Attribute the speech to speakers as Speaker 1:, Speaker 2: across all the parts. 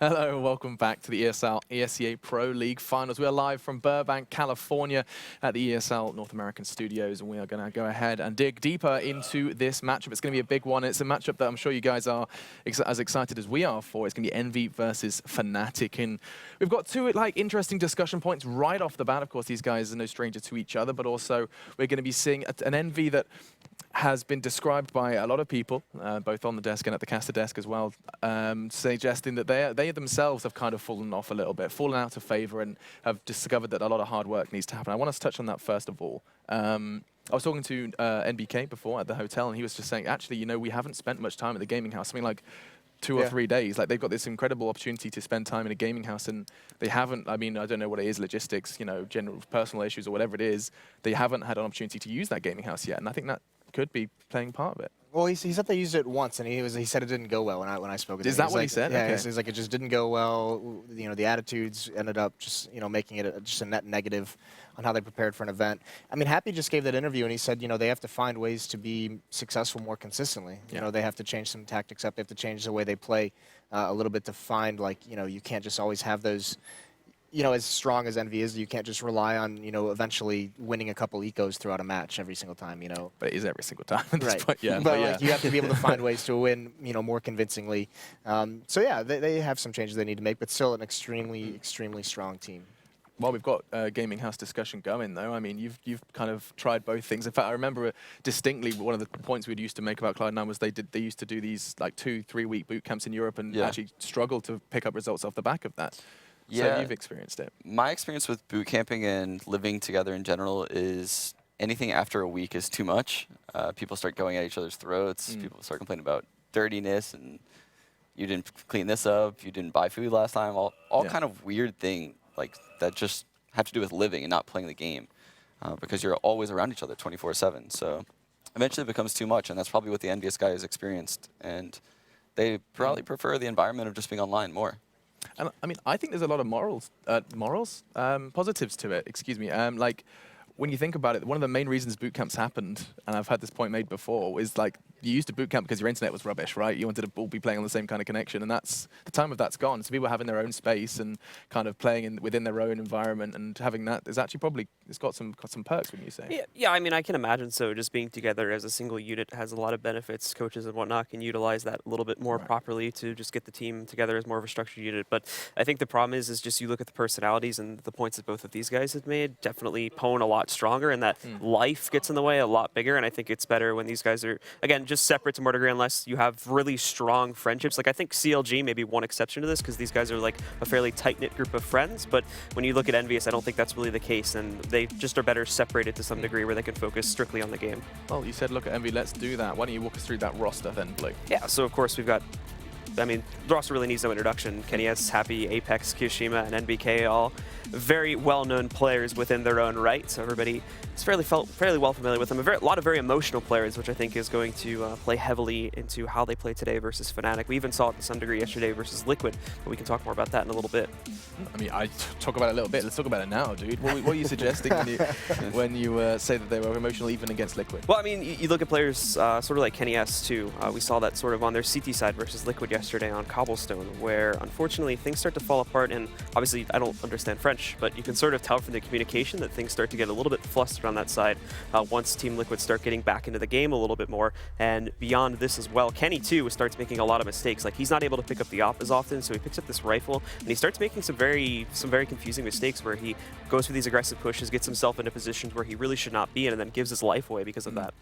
Speaker 1: Hello, welcome back to the ESL ESEA Pro League Finals. We are live from Burbank, California at the ESL North American Studios, and we are going to go ahead and dig deeper into this matchup. It's going to be a big one. It's a matchup that I'm sure you guys are as excited as we are for. It's going to be EnVy versus Fnatic, and we've got two interesting discussion points right off the bat. Of course, these guys are no stranger to each other, but also we're going to be seeing an EnVy that has been described by a lot of people, both on the desk and at the caster desk as well, suggesting that they themselves have kind of fallen off a little bit, fallen out of favor, and have discovered that a lot of hard work needs to happen. I want us to touch on that first of all. I was talking to NBK before at the hotel, and he was just saying, actually, you know, we haven't spent much time at the gaming house, something like 2 or 3 days. Like, they've got this incredible opportunity to spend time in a gaming house, and they haven't. I mean, I don't know what it is, logistics, you know, general personal issues or whatever it is. They haven't had an opportunity to use that gaming house yet, and I think that could be playing part of it.
Speaker 2: Well, he said they used it once, and he said it didn't go well when I spoke with him.
Speaker 1: Is that what he said?
Speaker 2: Yeah,
Speaker 1: okay.
Speaker 2: he's like, it just didn't go well. You know, the attitudes ended up just, you know, making it just a net negative on how they prepared for an event. I mean, Happy just gave that interview, and he said, you know, they have to find ways to be successful more consistently. You know, they have to change some tactics up. They have to change the way they play a little bit to find, like, you know, you can't just always have those. You know, as strong as EnVy is, you can't just rely on, you know, eventually winning a couple ecos throughout a match every single time, you know.
Speaker 1: But it is every single time at this point, yeah.
Speaker 2: But like, you have to be able to find ways to win, you know, more convincingly. So yeah, they have some changes they need to make, but still an extremely strong team.
Speaker 1: Well, we've got a gaming house discussion going, though. I mean, you've kind of tried both things. In fact, I remember distinctly one of the points we'd used to make about Cloud9 was they used to do these like 2-3 week boot camps in Europe and actually struggled to pick up results off the back of that.
Speaker 3: Yeah,
Speaker 1: so you've experienced it.
Speaker 3: My experience with boot camping and living together in general is anything after a week is too much. People start going at each other's throats. People start complaining about dirtiness and you didn't clean this up, you didn't buy food last time. All kind of weird thing like that just have to do with living and not playing the game because you're always around each other 24/7. So eventually it becomes too much, and that's probably what the envious guy has experienced. And they probably prefer the environment of just being online more.
Speaker 1: And I mean, I think there's a lot of positives to it. Excuse me. Like, when you think about it, one of the main reasons boot camps happened, and I've had this point made before, is like you used to boot camp because your internet was rubbish, right? You wanted to all be playing on the same kind of connection, and that's the time of that's gone. So people having their own space and kind of playing within their own environment and having that is actually probably it's got some perks, wouldn't you say?
Speaker 4: Yeah. I mean, I can imagine so. Just being together as a single unit has a lot of benefits. Coaches and whatnot can utilize that a little bit more properly to just get the team together as more of a structured unit. But I think the problem is just you look at the personalities and the points that both of these guys have made. Definitely Pwn a lot stronger, and that life gets in the way a lot bigger. And I think it's better when these guys are again just separate to more degree, unless you have really strong friendships. Like I think CLG may be one exception to this because these guys are like a fairly tight-knit group of friends. But when you look at EnVyUS, I don't think that's really the case, and they just are better separated to some degree where they can focus strictly on the game.
Speaker 1: Well, you said look at EnVy, let's do that. Why don't you walk us through that roster then, Blake?
Speaker 4: Yeah, so of course we've got, I mean, the roster really needs no introduction. KennyS, Happy, Apex, Kyoshima, and NBK, all very well-known players within their own right. So everybody is fairly well familiar with them. A lot of very emotional players, which I think is going to play heavily into how they play today versus Fnatic. We even saw it to some degree yesterday versus Liquid, but we can talk more about that in a little bit.
Speaker 1: I mean, I talk about it a little bit. Let's talk about it now, dude. What are you suggesting when you say that they were emotional even against Liquid?
Speaker 4: Well, I mean, you look at players sort of like KennyS too. We saw that sort of on their CT side versus Liquid yesterday on Cobblestone, where unfortunately things start to fall apart. And obviously, I don't understand French, but you can sort of tell from the communication that things start to get a little bit flustered on that side once Team Liquid start getting back into the game a little bit more. And beyond this as well, Kenny too starts making a lot of mistakes. Like he's not able to pick up the op as often, so he picks up this rifle and he starts making some very confusing mistakes where he goes for these aggressive pushes, gets himself into positions where he really should not be in, and then gives his life away because of that.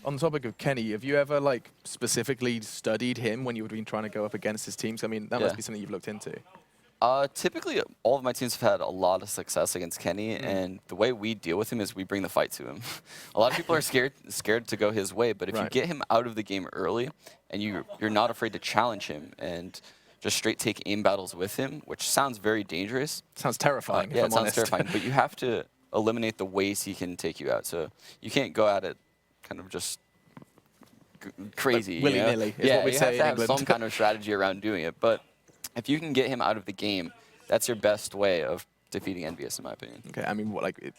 Speaker 1: On the topic of Kenny, have you ever like specifically studied him when you've been trying to go up against his teams? I mean, that must be something you've looked into.
Speaker 3: Typically, all of my teams have had a lot of success against Kenny, and the way we deal with him is we bring the fight to him. A lot of people are scared to go his way, but if you get him out of the game early and you're not afraid to challenge him and just straight take aim battles with him, which sounds very dangerous.
Speaker 1: Sounds terrifying, if I'm honest.
Speaker 3: Yeah, it sounds terrifying, but you have to eliminate the ways he can take you out. So you can't go at it kind of just crazy.
Speaker 1: Like willy-nilly is
Speaker 3: yeah,
Speaker 1: what we say in
Speaker 3: have
Speaker 1: England.
Speaker 3: some kind of strategy around doing it, but if you can get him out of the game, that's your best way of defeating EnVyUS, in my opinion.
Speaker 1: Okay, I mean,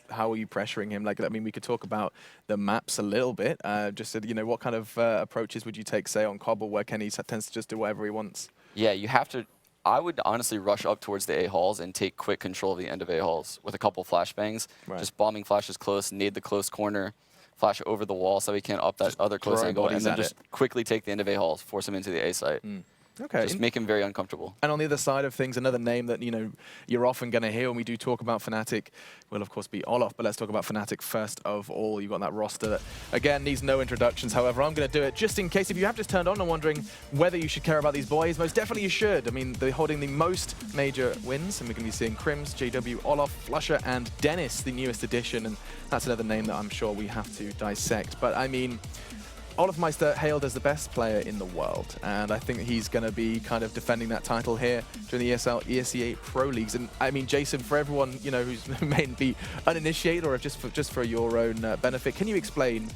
Speaker 1: how are you pressuring him? Like, I mean, we could talk about the maps a little bit. Just, you know, what kind of approaches would you take, say, on Cobble, where Kenny tends to just do whatever he wants?
Speaker 3: Yeah, you have to I would honestly rush up towards the A-halls and take quick control of the end of A-halls with a couple flashbangs.
Speaker 1: Right.
Speaker 3: Just bombing flashes close, nade the close corner, flash over the wall so he can't up that other close
Speaker 1: throw
Speaker 3: angle, and
Speaker 1: bodies
Speaker 3: then
Speaker 1: at
Speaker 3: just quickly take the end of A-halls, force him into the A site.
Speaker 1: Okay.
Speaker 3: Just make him very uncomfortable.
Speaker 1: And on the other side of things, another name that you're often going to hear when we do talk about Fnatic will, of course, be Olof. But let's talk about Fnatic first of all. You've got that roster that, again, needs no introductions. However, I'm going to do it just in case if you have just turned on and wondering whether you should care about these boys. Most definitely you should. I mean, they're holding the most major wins, and we're going to be seeing Crims, JW, Olof, Flusher, and Dennis, the newest addition. And that's another name that I'm sure we have to dissect. But I mean, Olof Meister hailed as the best player in the world, and I think he's going to be kind of defending that title here during the ESL ESEA Pro Leagues. And I mean, Jason, for everyone who may be uninitiated or just for your own benefit, can you explain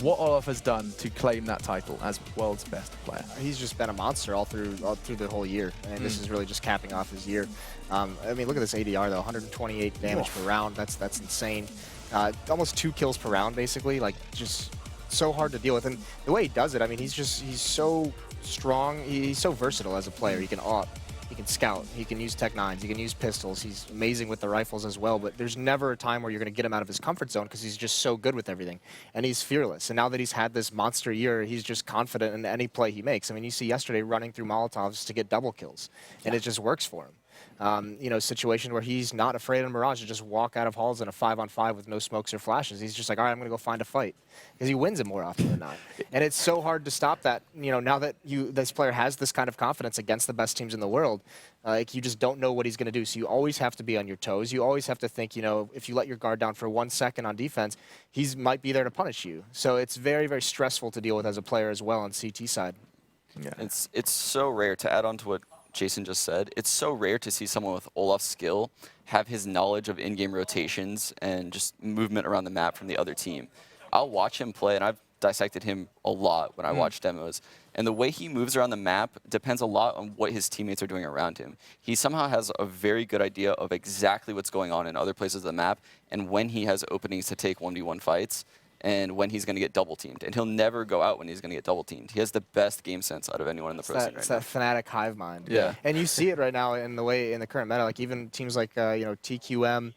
Speaker 1: what Olof has done to claim that title as world's best player?
Speaker 2: He's just been a monster all through the whole year, and this is really just capping off his year. I mean, look at this ADR though, 128 damage per round. That's insane. Almost 2 kills per round, basically. Like, just so hard to deal with. And the way he does it, I mean, he's so strong. He's so versatile as a player. He can AWP, he can scout, he can use Tech 9s, he can use pistols. He's amazing with the rifles as well, but there's never a time where you're going to get him out of his comfort zone because he's just so good with everything. And he's fearless. And now that he's had this monster year, he's just confident in any play he makes. I mean, you see yesterday running through Molotovs to get double kills, and it just works for him. Situation where he's not afraid of Mirage to just walk out of halls in a 5-on-5 with no smokes or flashes. He's just like, all right, I'm going to go find a fight. Because he wins it more often than not. And it's so hard to stop that, now that this player has this kind of confidence against the best teams in the world, you just don't know what he's going to do. So you always have to be on your toes. You always have to think, if you let your guard down for 1 second on defense, he might be there to punish you. So it's very, very stressful to deal with as a player as well on CT side.
Speaker 1: Yeah.
Speaker 3: It's so rare, to add on to what Jason just said, it's so rare to see someone with Olaf's skill have his knowledge of in-game rotations and just movement around the map from the other team. I'll watch him play, and I've dissected him a lot when I watch demos, and the way he moves around the map depends a lot on what his teammates are doing around him. He somehow has a very good idea of exactly what's going on in other places of the map and when he has openings to take 1v1 fights and when he's going to get double teamed. And he'll never go out when he's going to get double teamed. He has the best game sense out of anyone in the pro scene right
Speaker 2: It's
Speaker 3: now.
Speaker 2: that Fnatic hive mind.
Speaker 3: Yeah.
Speaker 2: And you see it right now in the current meta. Like even teams like TQM,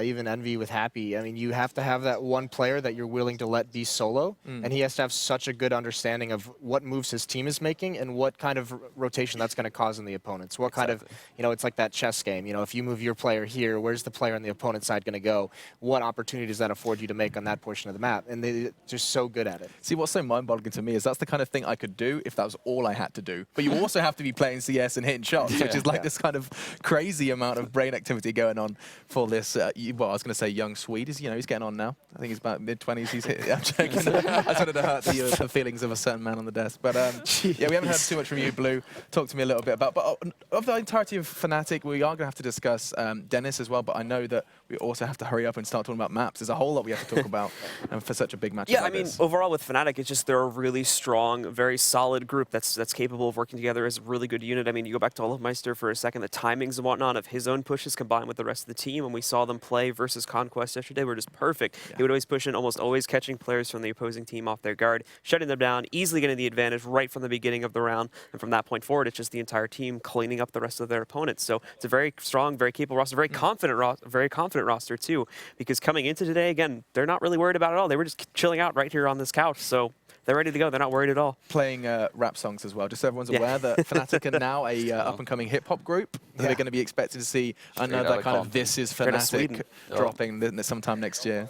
Speaker 2: even Envy with Happy. I mean, you have to have that one player that you're willing to let be solo, and he has to have such a good understanding of what moves his team is making and what kind of rotation that's going to cause in the opponents. What kind of, it's like that chess game. If you move your player here, where's the player on the opponent's side going to go? What opportunity does that afford you to make on that portion of the map? And they're just so good at it.
Speaker 1: See, what's so mind-boggling to me is that's the kind of thing I could do if that was all I had to do. But you also have to be playing CS and hitting shots, which is like this kind of crazy amount of brain activity going on for this, well, I was going to say young Swede. He's getting on now. I think he's about mid-20s. He's hit. I'm joking. I just wanted to hurt the feelings of a certain man on the desk. But yeah, we haven't heard too much from you, Blue. Talk to me a little bit about, but of the entirety of Fnatic, we are going to have to discuss Dennis as well, but I know that we also have to hurry up and start talking about maps. There's a whole lot we have to talk about for such a big match.
Speaker 4: Yeah, I mean, overall with Fnatic, it's just they're a really strong, very solid group that's capable of working together as a really good unit. I mean, you go back to Olof Meister for a second, the timings and whatnot of his own pushes combined with the rest of the team, and we saw them play versus Conquest yesterday were just perfect. Yeah. He would always push in, almost always catching players from the opposing team off their guard, shutting them down, easily getting the advantage right from the beginning of the round, and from that point forward, it's just the entire team cleaning up the rest of their opponents. So it's a very strong, very capable roster, very confident roster too, because coming into today, again, they're not really worried about it at all. They were just chilling out right here on this couch, so they're ready to go. They're not worried at all.
Speaker 1: Playing rap songs as well. Just so everyone's aware that Fnatic are now a up-and-coming hip-hop group. That they're going to be expected to see another kind of This Is Fnatic dropping sometime next year.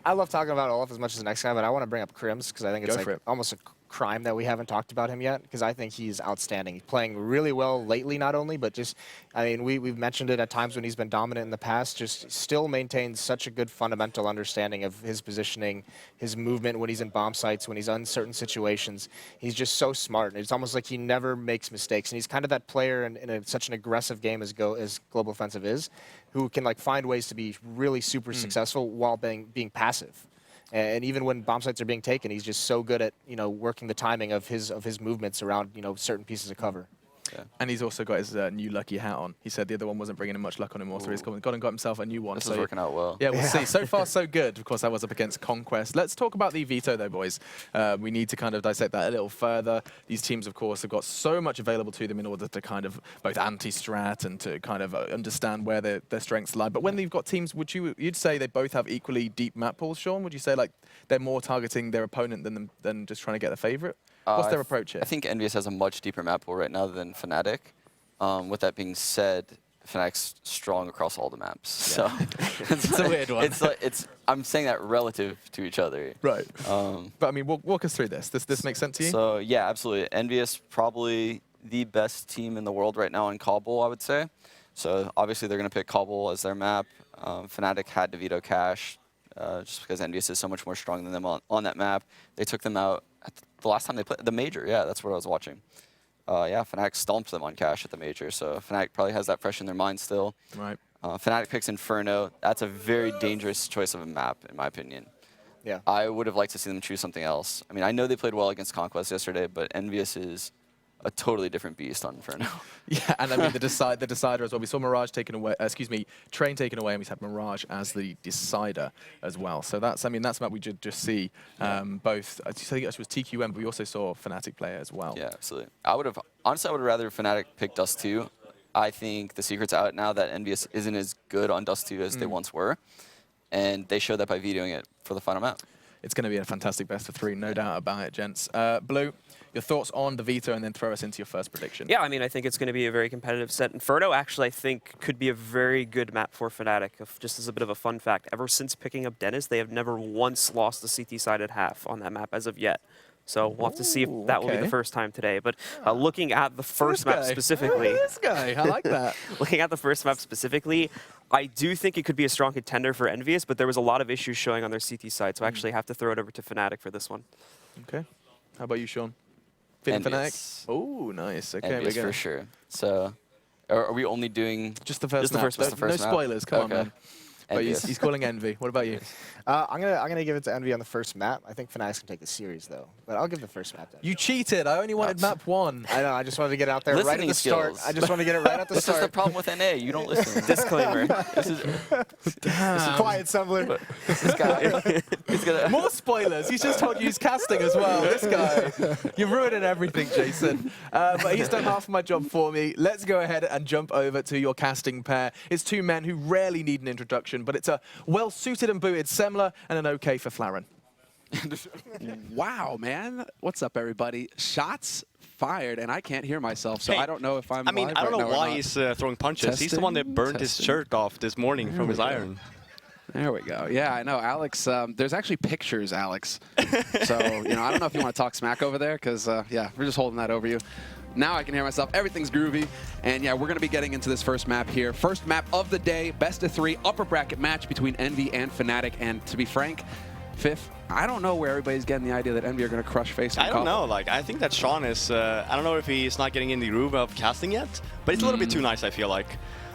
Speaker 2: I love talking about Olof as much as the next guy, but I want to bring up Crims because I think it's almost a crime that we haven't talked about him yet, because I think he's outstanding. He's playing really well lately, not only, but just, I mean, we've mentioned it at times when he's been dominant in the past, just still maintains such a good fundamental understanding of his positioning, his movement when he's in bomb sites, when he's in certain situations. He's just so smart. It's almost like he never makes mistakes, and he's kind of that player in such an aggressive game as Global Offensive is, who can like find ways to be really super successful while being passive. And even when bomb sites are being taken, he's just so good at working the timing of his movements around certain pieces of cover.
Speaker 3: Yeah.
Speaker 1: And he's also got his new lucky hat on. He said the other one wasn't bringing him much luck on him, so he's gone and got himself a new one.
Speaker 3: This
Speaker 1: so
Speaker 3: is working out well.
Speaker 1: Yeah, we'll see. So far, so good. Of course, that was up against Conquest. Let's talk about the veto, though, boys. We need to kind of dissect that a little further. These teams, of course, have got so much available to them in order to kind of both anti-strat and to kind of understand where their strengths lie. But when they've got teams, you'd say they both have equally deep map pools, Sean? Would you say like they're more targeting their opponent than just trying to get a favorite? What's their approach here?
Speaker 3: I think EnVyUS has a much deeper map pool right now than Fnatic. With that being said, Fnatic's strong across all the maps.
Speaker 1: Yeah.
Speaker 3: So
Speaker 1: it's a weird one.
Speaker 3: I'm saying that relative to each other.
Speaker 1: Right. But I mean, walk us through this. This makes sense to you?
Speaker 3: So yeah, absolutely. EnVyUS probably the best team in the world right now in Cbble, I would say. So obviously they're going to pick Cbble as their map. Fnatic had to veto Cash just because EnVyUS is so much more strong than them on that map. They took them out at the last time they played the Major. Yeah, that's what I was watching. Yeah, Fnatic stomped them on Cash at the Major, so Fnatic probably has that fresh in their mind still.
Speaker 1: Right.
Speaker 3: Fnatic picks Inferno. That's a very dangerous choice of a map, in my opinion.
Speaker 2: Yeah.
Speaker 3: I would have liked to see them choose something else. I mean, I know they played well against Conquest yesterday, but EnVyUS is a totally different beast on Inferno.
Speaker 1: Yeah, and I mean the decider as well. We saw Mirage taken away. Train taken away, and we had Mirage as the decider as well. So that's a map we just see both. I think it was TQM, but we also saw Fnatic play as well.
Speaker 3: Yeah, absolutely. Honestly, I would rather Fnatic pick Dust 2. I think the secret's out now that EnVyUS isn't as good on Dust 2 as they once were, and they showed that by vetoing it for the final map.
Speaker 1: It's going to be a fantastic best of 3, no doubt about it, gents. Blue, your thoughts on the veto, and then throw us into your first prediction.
Speaker 4: Yeah, I mean, I think it's going to be a very competitive set. Inferno, actually, I think, could be a very good map for Fnatic. Just as a bit of a fun fact, ever since picking up Dennis, they have never once lost the CT side at half on that map as of yet. So we'll have to see if that will be the first time today. But looking at the first map specifically...
Speaker 1: This guy, I like that.
Speaker 4: Looking at the first map specifically, I do think it could be a strong contender for EnVyUS, but there was a lot of issues showing on their CT side, so I actually have to throw it over to Fnatic for this one.
Speaker 1: Okay. How about you, Sean? Fitting Fnatic? Oh, nice. Okay,
Speaker 3: EnVyUS for sure. So, are we only doing...
Speaker 1: Just the first map?
Speaker 3: Just the first
Speaker 1: no
Speaker 3: map?
Speaker 1: spoilers, come on, man. But
Speaker 3: EnVyUS.
Speaker 1: he's calling Envy. What about you?
Speaker 2: I'm gonna give it to Envy on the first map. I think Fnatic's gonna take the series though, but I'll give the first map to Envy.
Speaker 1: You cheated. I only wanted map 1.
Speaker 2: I know. I just wanted to get it out there right at
Speaker 3: Listening
Speaker 2: the start.
Speaker 3: skills.
Speaker 2: I just want to get it right at the
Speaker 3: This is
Speaker 2: start.
Speaker 3: the problem with NA. You don't listen.
Speaker 4: Disclaimer.
Speaker 3: This is
Speaker 2: Quiet, Sumler.
Speaker 3: this guy. He's gonna.
Speaker 1: More spoilers. He's just told you he's casting as well. This guy. You're ruining everything, Jason. But he's done half of my job for me. Let's go ahead and jump over to your casting pair. It's 2 men who rarely need an introduction, but it's a well-suited and booted Semler and an okay for Flaren.
Speaker 5: Wow, man. What's up, everybody? Shots fired, and I can't hear myself, so
Speaker 6: Hey,
Speaker 5: I don't know if I'm
Speaker 6: I mean,
Speaker 5: live
Speaker 6: I don't
Speaker 5: right
Speaker 6: know
Speaker 5: now or
Speaker 6: why
Speaker 5: not.
Speaker 6: he's throwing punches. He's the one that burned his shirt off this morning from his iron.
Speaker 5: There we go. Yeah, I know, Alex. There's actually pictures, Alex. So, I don't know if you want to talk smack over there, because, yeah, we're just holding that over you. Now I can hear myself. Everything's groovy. And, yeah, we're going to be getting into this first map here. First map of the day, best of 3, upper bracket match between Envy and Fnatic. And to be frank, Fifth, I don't know where everybody's getting the idea that Envy are going to crush face.
Speaker 6: I don't know. Like, I think that Sean is. I don't know if he's not getting in the groove of casting yet, but it's a little bit too nice. I feel like.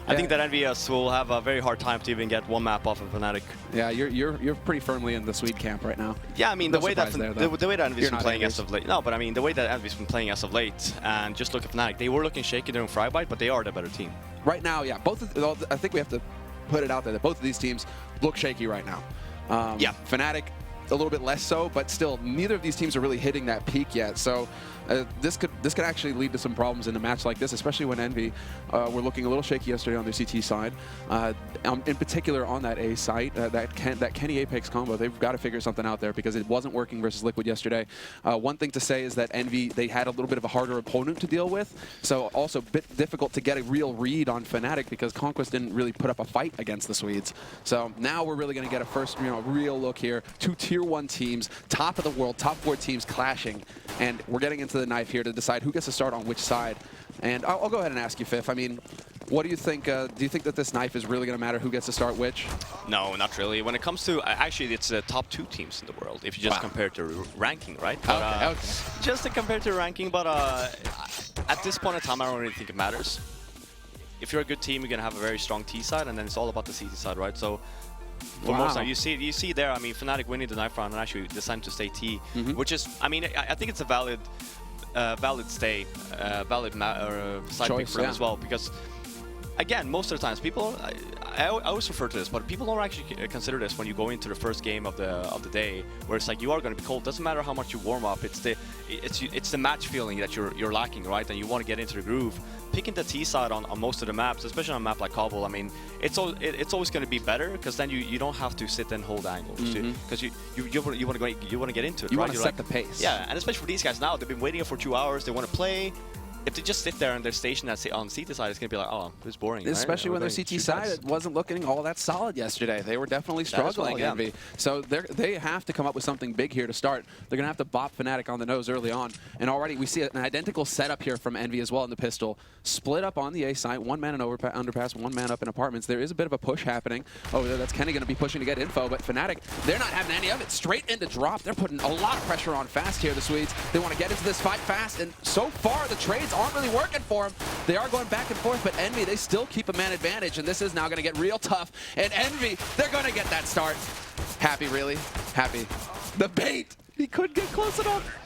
Speaker 6: I think that EnVyUS will have a very hard time to even get 1 map off of Fnatic.
Speaker 5: Yeah, you're pretty firmly in the Swede camp right now.
Speaker 6: Yeah, I mean
Speaker 5: No
Speaker 6: the way that
Speaker 5: surprise there,
Speaker 6: the way that EnVyUS been playing
Speaker 5: Envious.
Speaker 6: as of late. No, but I mean the way that EnVyUS been playing as of late, and just look at Fnatic. They were looking shaky during Frybite, but they are the better team.
Speaker 5: Right now, yeah, I think we have to put it out there that both of these teams look shaky right now.
Speaker 6: Yeah.
Speaker 5: Fnatic a little bit less so, but still, neither of these teams are really hitting that peak yet. So this could actually lead to some problems in a match like this, especially when Envy were looking a little shaky yesterday on their CT side. In particular, on that A site, that Kenny Apex combo, they've got to figure something out there because it wasn't working versus Liquid yesterday. One thing to say is that Envy, they had a little bit of a harder opponent to deal with, so also a bit difficult to get a real read on Fnatic because Conquest didn't really put up a fight against the Swedes. So now we're really going to get a first, real look here. 2 Tier 1 teams, top of the world, top 4 teams clashing, and we're getting into the knife here to decide who gets to start on which side. And I'll go ahead and ask you, Fifth. I mean, what do you think? Do you think that this knife is really going to matter who gets to start which?
Speaker 6: No, not really. When it comes to actually, it's the top 2 teams in the world if you just compare it to ranking, right? But,
Speaker 5: Okay.
Speaker 6: Just to compare to ranking, but at this point in time, I don't really think it matters. If you're a good team, you're gonna have a very strong T side, and then it's all about the CT side, right? So. For most time, you see there. I mean, Fnatic winning the knife round and actually deciding to stay T, which is, I mean, I think it's a valid valid stay, valid side pick for him as well, because again, most of the times people, I always refer to this, but people don't actually consider this when you go into the first game of the day, where it's like you are going to be cold. Doesn't matter how much you warm up. It's the match feeling that you're lacking, right? And you want to get into the groove. Picking the T side on most of the maps, especially on a map like Cbble, I mean, it's always going to be better, because then you don't have to sit and hold angles, because you want to get into it.
Speaker 5: You
Speaker 6: right?
Speaker 5: want to set the pace.
Speaker 6: Yeah, and especially for these guys now, they've been waiting for 2 hours. They want to play. If they just sit there and they're stationed on CT side, it's going to be like, oh, it's boring.
Speaker 5: Especially
Speaker 6: right?
Speaker 5: when their CT side wasn't looking all that solid yesterday. They were definitely struggling,
Speaker 6: well, yeah.
Speaker 5: Envy. So they have to come up with something big here to start. They're going to have to bop Fnatic on the nose early on. And already we see an identical setup here from Envy as well in the pistol. Split up on the A side, one man in underpass, one man up in apartments. There is a bit of a push happening over there. That's Kenny going to be pushing to get info, but Fnatic, they're not having any of it. Straight into drop. They're putting a lot of pressure on fast here, the Swedes. They want to get into this fight fast, and so far the trades aren't really working for them. They are going back and forth, but Envy, they still keep a man advantage, and this is now going to get real tough. And Envy, they're going to get that start. Happy, really? Happy. The bait! He couldn't get close enough.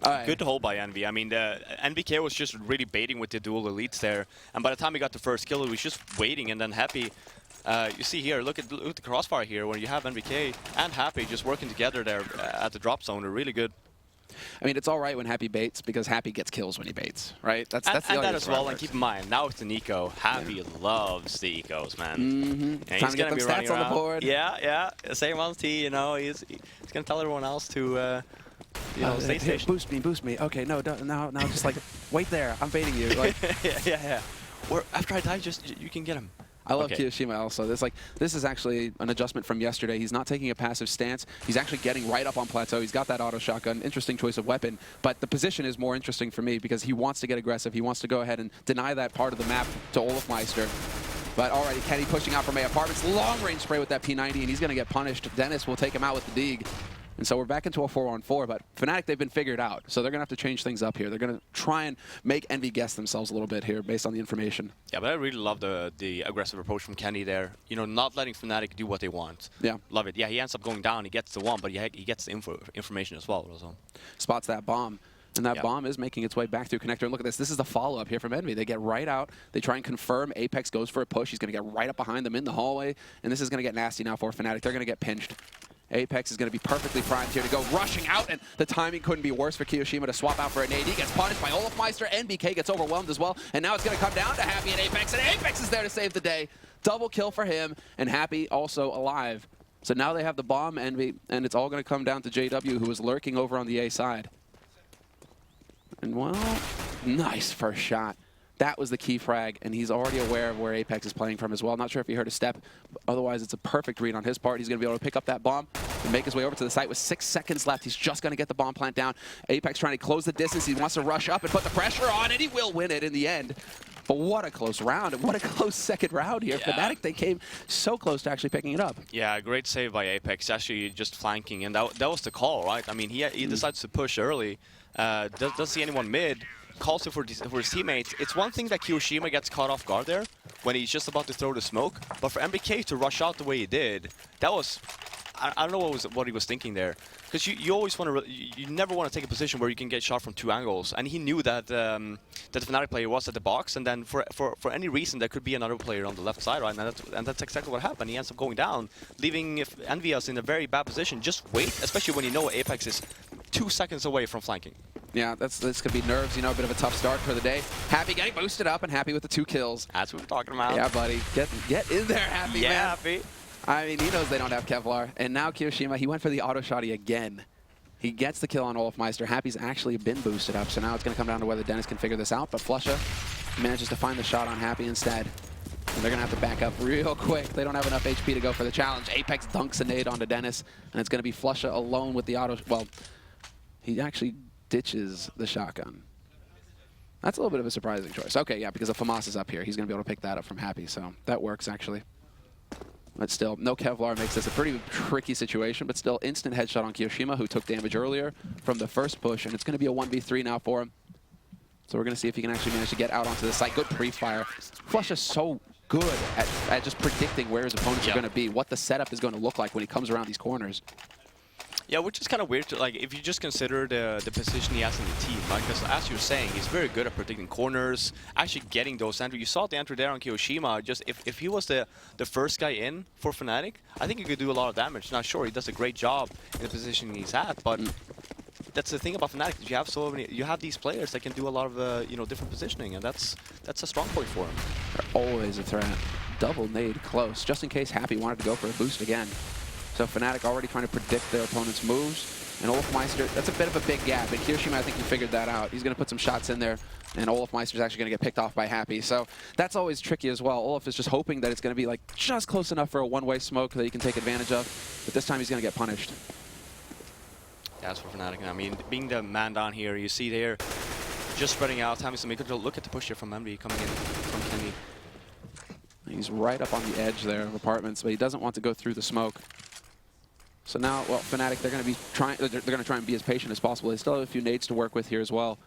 Speaker 5: Right.
Speaker 6: Good hold by Envy. I mean, the NBK was just really baiting with the dual elites there, and by the time he got the first kill, he was just waiting, and then Happy. You see here, look at the crossfire here, where you have NBK and Happy just working together there at the drop zone. They're really good.
Speaker 5: I mean, it's all right when Happy baits, because Happy gets kills when he baits, right? That's the
Speaker 6: and that as well. And keep in mind, now it's an eco. Happy loves the ecos, man.
Speaker 5: Mm-hmm.
Speaker 6: He's going to be running
Speaker 5: stats
Speaker 6: around.
Speaker 5: on the board.
Speaker 6: Yeah. Same on T. You know, he's going to tell everyone else to. Stay stationed.
Speaker 5: Boost me. Okay, no, now, just like, wait there. I'm baiting you. Like,
Speaker 6: yeah. Or after I die, you can get him.
Speaker 5: I love Kiyoshima also. This is actually an adjustment from yesterday. He's not taking a passive stance. He's actually getting right up on plateau. He's got that auto shotgun. Interesting choice of weapon. But the position is more interesting for me, because he wants to get aggressive. He wants to go ahead and deny that part of the map to Olafmeister. But already, Kenny pushing out from A apartments. Long range spray with that P90, and he's going to get punished. Dennis will take him out with the dig. And so we're back into a 4-on-4, but Fnatic, they've been figured out. So they're going to have to change things up here. They're going to try and make Envy guess themselves a little bit here based on the information.
Speaker 6: Yeah, but I really love the aggressive approach from Kenny there. You know, not letting Fnatic do what they want.
Speaker 5: Yeah.
Speaker 6: Love it. Yeah, he ends up going down. He gets the one, but he gets the information as well. So.
Speaker 5: Spots that bomb. And that bomb is making its way back through connector. And look at this. This is the follow-up here from Envy. They get right out. They try and confirm. Apex goes for a push. He's going to get right up behind them in the hallway. And this is going to get nasty now for Fnatic. They're going to get pinched. Apex is going to be perfectly primed here to go rushing out, and the timing couldn't be worse for Kiyoshima to swap out for a nade. He gets punished by Olafmeister. NBK gets overwhelmed as well, and now it's going to come down to Happy and Apex is there to save the day. Double kill for him, and Happy also alive. So now they have the bomb, Envy, and it's all going to come down to JW, who is lurking over on the A side. And, well, nice first shot. That was the key frag, and he's already aware of where Apex is playing from as well. Not sure if he heard a step. Otherwise, it's a perfect read on his part. He's going to be able to pick up that bomb and make his way over to the site with 6 seconds left. He's just going to get the bomb plant down. Apex trying to close the distance. He wants to rush up and put the pressure on, and he will win it in the end. But what a close round, and what a close second round here. Yeah. Fnatic, they came so close to actually picking it up.
Speaker 6: Yeah, great save by Apex, actually just flanking, and that was the call, right? I mean, he decides to push early, doesn't see anyone mid, calls it for his teammates. It's one thing that Kiyoshima gets caught off guard there when he's just about to throw the smoke, but for MBK to rush out the way he did, that was, I don't know what he was thinking there, because you always want to, you never want to take a position where you can get shot from 2 angles, and he knew that that the Fnatic player was at the box, and then for any reason there could be another player on the left side, right? And that's exactly what happened. He ends up going down, leaving EnVyUS in a very bad position. Just wait, especially when you know Apex is 2 seconds away from flanking.
Speaker 5: Yeah, this could be nerves, you know, a bit of a tough start for the day. Happy getting boosted up and Happy with the 2 kills.
Speaker 6: That's what we're talking about.
Speaker 5: Yeah, buddy. Get in there, Happy, man.
Speaker 6: Yeah, Happy.
Speaker 5: I mean, he knows they don't have Kevlar. And now Kiyoshima, he went for the auto shotty again. He gets the kill on Olafmeister. Happy's actually been boosted up, so now it's going to come down to whether Dennis can figure this out. But Flusha manages to find the shot on Happy instead. And they're going to have to back up real quick. They don't have enough HP to go for the challenge. Apex dunks a nade onto Dennis, and it's going to be Flusha alone with the auto. Well, he actually ditches the shotgun. That's a little bit of a surprising choice. Okay, yeah, because if Famas is up here, he's going to be able to pick that up from Happy, so that works, actually. But still, no Kevlar makes this a pretty tricky situation, but still instant headshot on Kiyoshima, who took damage earlier from the first push, and it's going to be a 1v3 now for him. So we're going to see if he can actually manage to get out onto the site. Good pre-fire. Flush is so good at just predicting where his opponents are going to be, what the setup is going to look like when he comes around these corners.
Speaker 6: Yeah, which is kind of weird. Like, if you just consider the position he has in the team, right? Because as you're saying, he's very good at predicting corners, actually getting those entries. You saw the entry there on Kiyoshima. Just if he was the first guy in for Fnatic, I think he could do a lot of damage. Now, sure, he does a great job in the position he's at, but that's the thing about Fnatic. You have these players that can do a lot of different positioning, and that's a strong point for him.
Speaker 5: They're always a threat. Double nade close, just in case Happy wanted to go for a boost again. So Fnatic already trying to predict their opponent's moves. And Olofmeister, that's a bit of a big gap. And Kiyoshima, I think he figured that out. He's going to put some shots in there, and Olofmeister's actually going to get picked off by Happy. So that's always tricky as well. Olaf is just hoping that it's going to be like just close enough for a one-way smoke that he can take advantage of. But this time he's going to get punished.
Speaker 6: That's for Fnatic. I mean, being the man down here, you see there, just spreading out. Time is to make a look at the push here from EnVy coming in from Kenny.
Speaker 5: He's right up on the edge there of apartments, but he doesn't want to go through the smoke. So now, well, Fnatic, they're going to try and be as patient as possible. They still have a few nades to work with here as well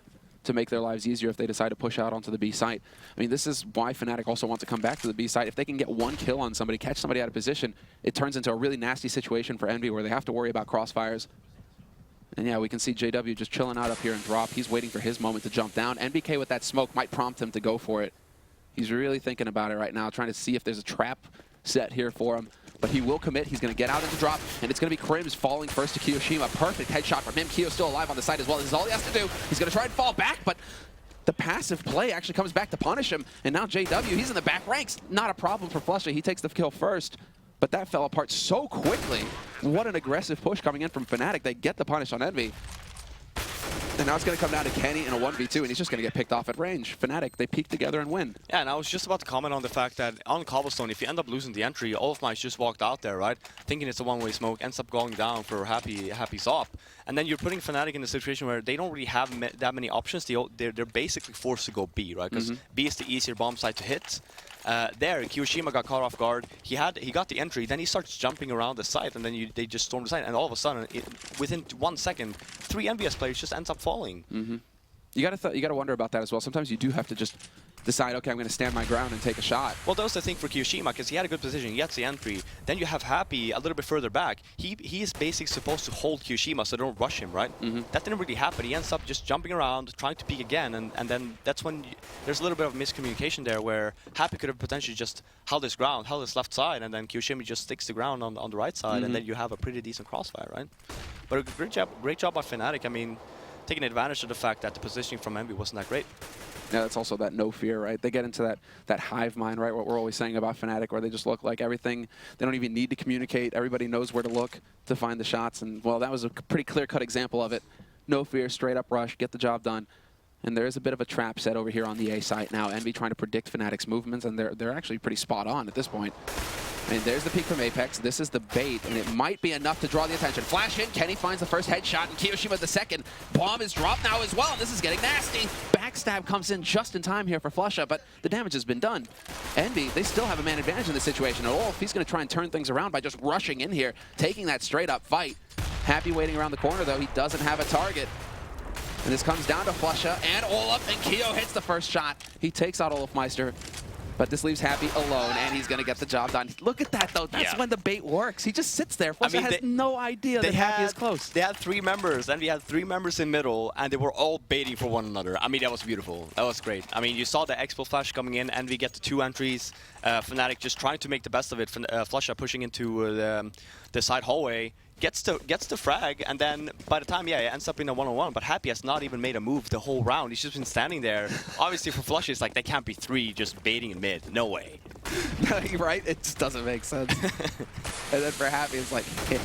Speaker 5: to make their lives easier if they decide to push out onto the B site. I mean, this is why Fnatic also wants to come back to the B site. If they can get one kill on somebody, catch somebody out of position, it turns into a really nasty situation for EnVy where they have to worry about crossfires. And yeah, we can see JW just chilling out up here and drop. He's waiting for his moment to jump down. NBK with that smoke might prompt him to go for it. He's really thinking about it right now, trying to see if there's a trap set here for him. But he will commit. He's going to get out into drop, and it's going to be Crims falling first to Kiyoshima. Perfect headshot from him. Kiyo's still alive on the side as well. This is all he has to do. He's going to try and fall back, but the passive play actually comes back to punish him. And now JW, he's in the back ranks. Not a problem for Flusha. He takes the kill first, but that fell apart so quickly. What an aggressive push coming in from Fnatic. They get the punish on EnVy. And now it's going to come down to Kenny in a 1v2, and he's just going to get picked off at range. Fnatic, they peek together and win.
Speaker 6: Yeah, and I was just about to comment on the fact that on Cobblestone, if you end up losing the entry, Olofmeister just walked out there, right? Thinking it's a one-way smoke, ends up going down for Happy's op. And then you're putting Fnatic in a situation where they don't really have that many options. They're basically forced to go B, right? Because B is the easier bomb site to hit. There, Kiyoshima got caught off guard. He got the entry, then he starts jumping around the site, and then they just storm the site, and all of a sudden, within 1 second, 3 EnVyUS players just ends up falling.
Speaker 5: You gotta wonder about that as well. Sometimes you do have to just decide, okay, I'm going to stand my ground and take a shot.
Speaker 6: Well, that was the thing for Kiyoshima, because he had a good position. He gets the entry. Then you have Happy a little bit further back. He is basically supposed to hold Kiyoshima so they don't rush him, right? That didn't really happen. He ends up just jumping around, trying to peek again, and then that's when there's a little bit of miscommunication there where Happy could have potentially just held his ground, held his left side, and then Kiyoshima just sticks the ground on the right side, and then you have a pretty decent crossfire, right? But a great job by Fnatic. I mean, taking advantage of the fact that the positioning from EnVy wasn't that great.
Speaker 5: Yeah, that's also that no fear, right? They get into that hive mind, right? What we're always saying about Fnatic, where they just look like everything. They don't even need to communicate. Everybody knows where to look to find the shots. And, well, that was a pretty clear-cut example of it. No fear, straight-up rush, get the job done. And there is a bit of a trap set over here on the A site now. EnVy trying to predict Fnatic's movements, and they're actually pretty spot on at this point. I mean, there's the peek from Apex. This is the bait, and it might be enough to draw the attention. Flash in, Kenny finds the first headshot, and Kiyoshima the second. Bomb is dropped now as well. This is getting nasty. Backstab comes in just in time here for Flusha, but the damage has been done. EnVy, they still have a man advantage in this situation. And Olaf, he's going to try and turn things around by just rushing in here, taking that straight-up fight. Happy waiting around the corner, though. He doesn't have a target. And this comes down to Flusha and Olaf, and Kiyo hits the first shot. He takes out Olofmeister, but this leaves Happy alone, and he's going to get the job done. Look at that, though. That's when the bait works. He just sits there. Flusha has no idea that Happy is close.
Speaker 6: They had 3 members, and we had 3 members in middle, and they were all baiting for one another. I mean, that was beautiful. That was great. I mean, you saw the Expo flash coming in, and we get the 2 entries. Fnatic just trying to make the best of it. Flusha pushing into the side hallway. Gets the frag, and then by the time, it ends up in a 1-on-1, but Happy has not even made a move the whole round. He's just been standing there. Obviously, for Flusha, it's like, they can't be 3 just baiting in mid. No way.
Speaker 5: Right? It just doesn't make sense. And then for Happy, it's like, hit.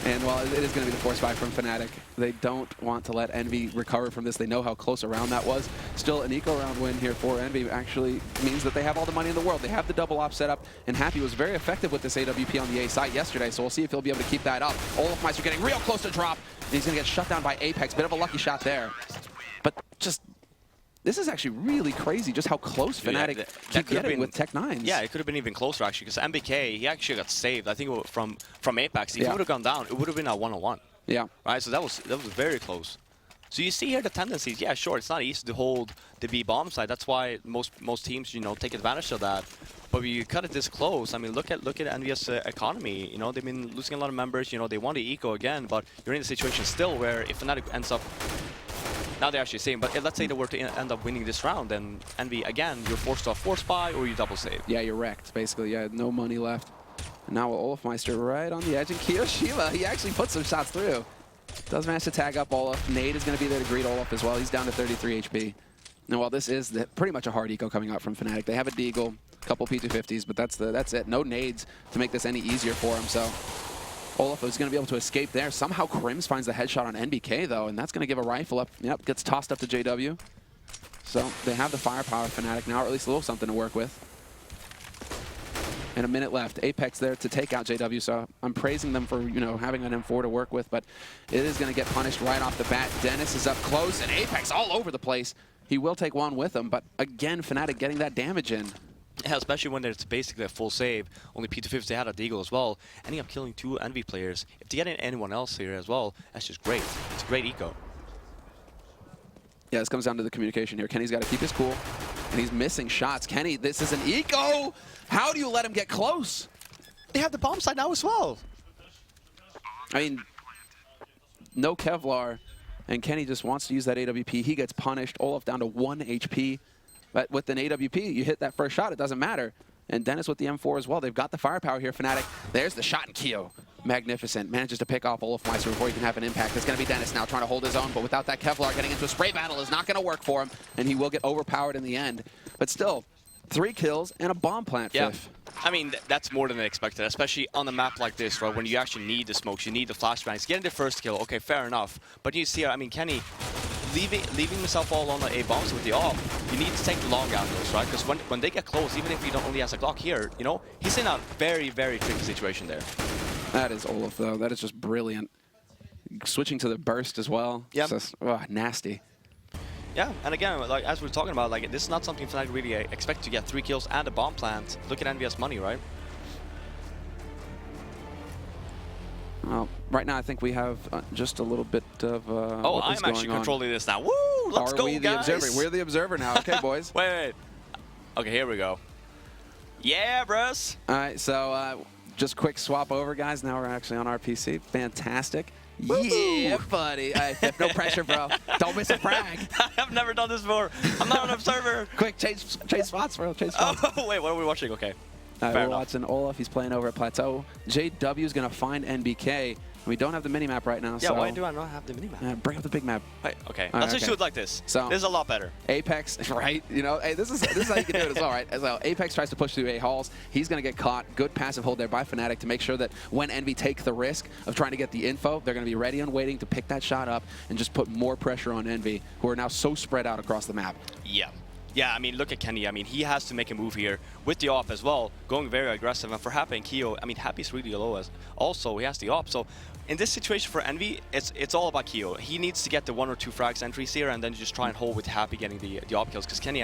Speaker 5: And, well, it is going to be the force buy from Fnatic. They don't want to let EnVy recover from this. They know how close a round that was. Still, an eco-round win here for EnVy actually means that they have all the money in the world. They have the double op set up, and Happy was very effective with this AWP on the A site yesterday, so we'll see if he'll be able to keep that up. Olofmeister getting real close to drop, and he's going to get shut down by Apex. Bit of a lucky shot there. But just... this is actually really crazy, just how close Fnatic keep getting with Tech-9s.
Speaker 6: Yeah, it could have been even closer, actually, because MBK, he actually got saved. I think from Apex. If he would have gone down, it would have been a 1-on-1.
Speaker 5: Yeah.
Speaker 6: Right, so that was very close. So you see here the tendencies. Yeah, sure, it's not easy to hold the B bomb side. That's why most teams, you know, take advantage of that. But when you cut it this close, I mean, look at EnVyUS economy. You know, they've been losing a lot of members. You know, they want to eco again, but you're in a situation still where if Fnatic ends up, now they're actually saying, but let's say they were to end up winning this round, then Envy again, you're forced to a force buy or you double save.
Speaker 5: Yeah, you're wrecked basically. Yeah, no money left. And now Olafmeister right on the edge, and kiyoShiMa, he actually puts some shots through. Does manage to tag up Olaf. Nade is going to be there to greet Olaf as well. He's down to 33 HP. Now, while this is pretty much a hard eco coming out from Fnatic, they have a Deagle, a couple P250s, but that's it. No nades to make this any easier for him. So Olaf is going to be able to escape there. Somehow Crims finds the headshot on NBK, though, and that's going to give a rifle up. Yep, gets tossed up to JW. So they have the firepower, Fnatic, now, or at least a little something to work with. And a minute left. Apex there to take out JW, so I'm praising them for, you know, having an M4 to work with, but it is going to get punished right off the bat. Dennis is up close, and Apex all over the place. He will take one with him, but again, Fnatic getting that damage in.
Speaker 6: Yeah, especially when it's basically a full save. Only P250 had a Deagle as well. Ending up killing 2 Envy players. If they get anyone else here as well, that's just great. It's a great eco.
Speaker 5: Yeah, this comes down to the communication here. Kenny's got to keep his cool, and he's missing shots. Kenny, this is an eco! How do you let him get close?
Speaker 6: They have the bomb side now as well.
Speaker 5: I mean, no Kevlar, and Kenny just wants to use that AWP. He gets punished. Olaf down to 1 HP. But with an AWP, you hit that first shot, it doesn't matter. And Dennis with the M4 as well. They've got the firepower here, Fnatic. There's the shot, and Keo, magnificent. Manages to pick off Olafmeister before he can have an impact. It's going to be Dennis now trying to hold his own, but without that Kevlar, getting into a spray battle is not going to work for him, and he will get overpowered in the end. But still, 3 kills and a bomb plant, Fifth.
Speaker 6: I mean, that's more than expected, especially on a map like this, right, when you actually need the smokes, you need the flashbangs. Getting the first kill, okay, fair enough. But you see, I mean, Kenny leaving himself all on a bombs with the AWP, you need to take the long angles, right? Because when they get close, even if he only has a Glock here, you know, he's in a very, very tricky situation there.
Speaker 5: That is Olaf, though. That is just brilliant. Switching to the burst as well.
Speaker 6: Yeah.
Speaker 5: Just, nasty.
Speaker 6: Yeah, and again, like as we were talking about, like this is not something Fnatic really expect to get 3 kills and a bomb plant. Look at EnVyUS money, right?
Speaker 5: Well, right now I think we have just a little bit of
Speaker 6: oh, I'm actually controlling this now. Woo! Let's go,
Speaker 5: we
Speaker 6: guys!
Speaker 5: The observer? We're the observer now. Okay, boys.
Speaker 6: Wait. Okay, here we go. Yeah, bros.
Speaker 5: All right, so just quick swap over, guys. Now we're actually on our PC. Fantastic. Yeah, buddy. No pressure, bro. Don't miss a frag.
Speaker 6: I've never done this before. I'm not an observer.
Speaker 5: Quick, change spots, bro. Change spots.
Speaker 6: Oh, wait, what are we watching? Okay.
Speaker 5: We're watching Olaf. He's playing over at Plateau. JW is going to find NBK. We don't have the minimap right now.
Speaker 6: Yeah,
Speaker 5: so
Speaker 6: why do I not have the minimap?
Speaker 5: Bring up the big map.
Speaker 6: Wait, okay. Let's just do it like this. So, this is a lot better.
Speaker 5: Apex, right? You know, hey, this is how you can do it as well, right? So Apex tries to push through A halls. He's going to get caught. Good passive hold there by Fnatic to make sure that when Envy take the risk of trying to get the info, they're going to be ready and waiting to pick that shot up and just put more pressure on Envy, who are now so spread out across the map.
Speaker 6: Yeah. Yeah, I mean, look at Kenny. I mean, he has to make a move here with the AWP as well, going very aggressive. And for Happy and Keo, I mean, Happy's really low as also. He has the AWP. So in this situation for Envy, it's all about Keo. He needs to get the 1 or 2 frags entries here and then just try and hold with Happy getting the AWP kills. Because Kenny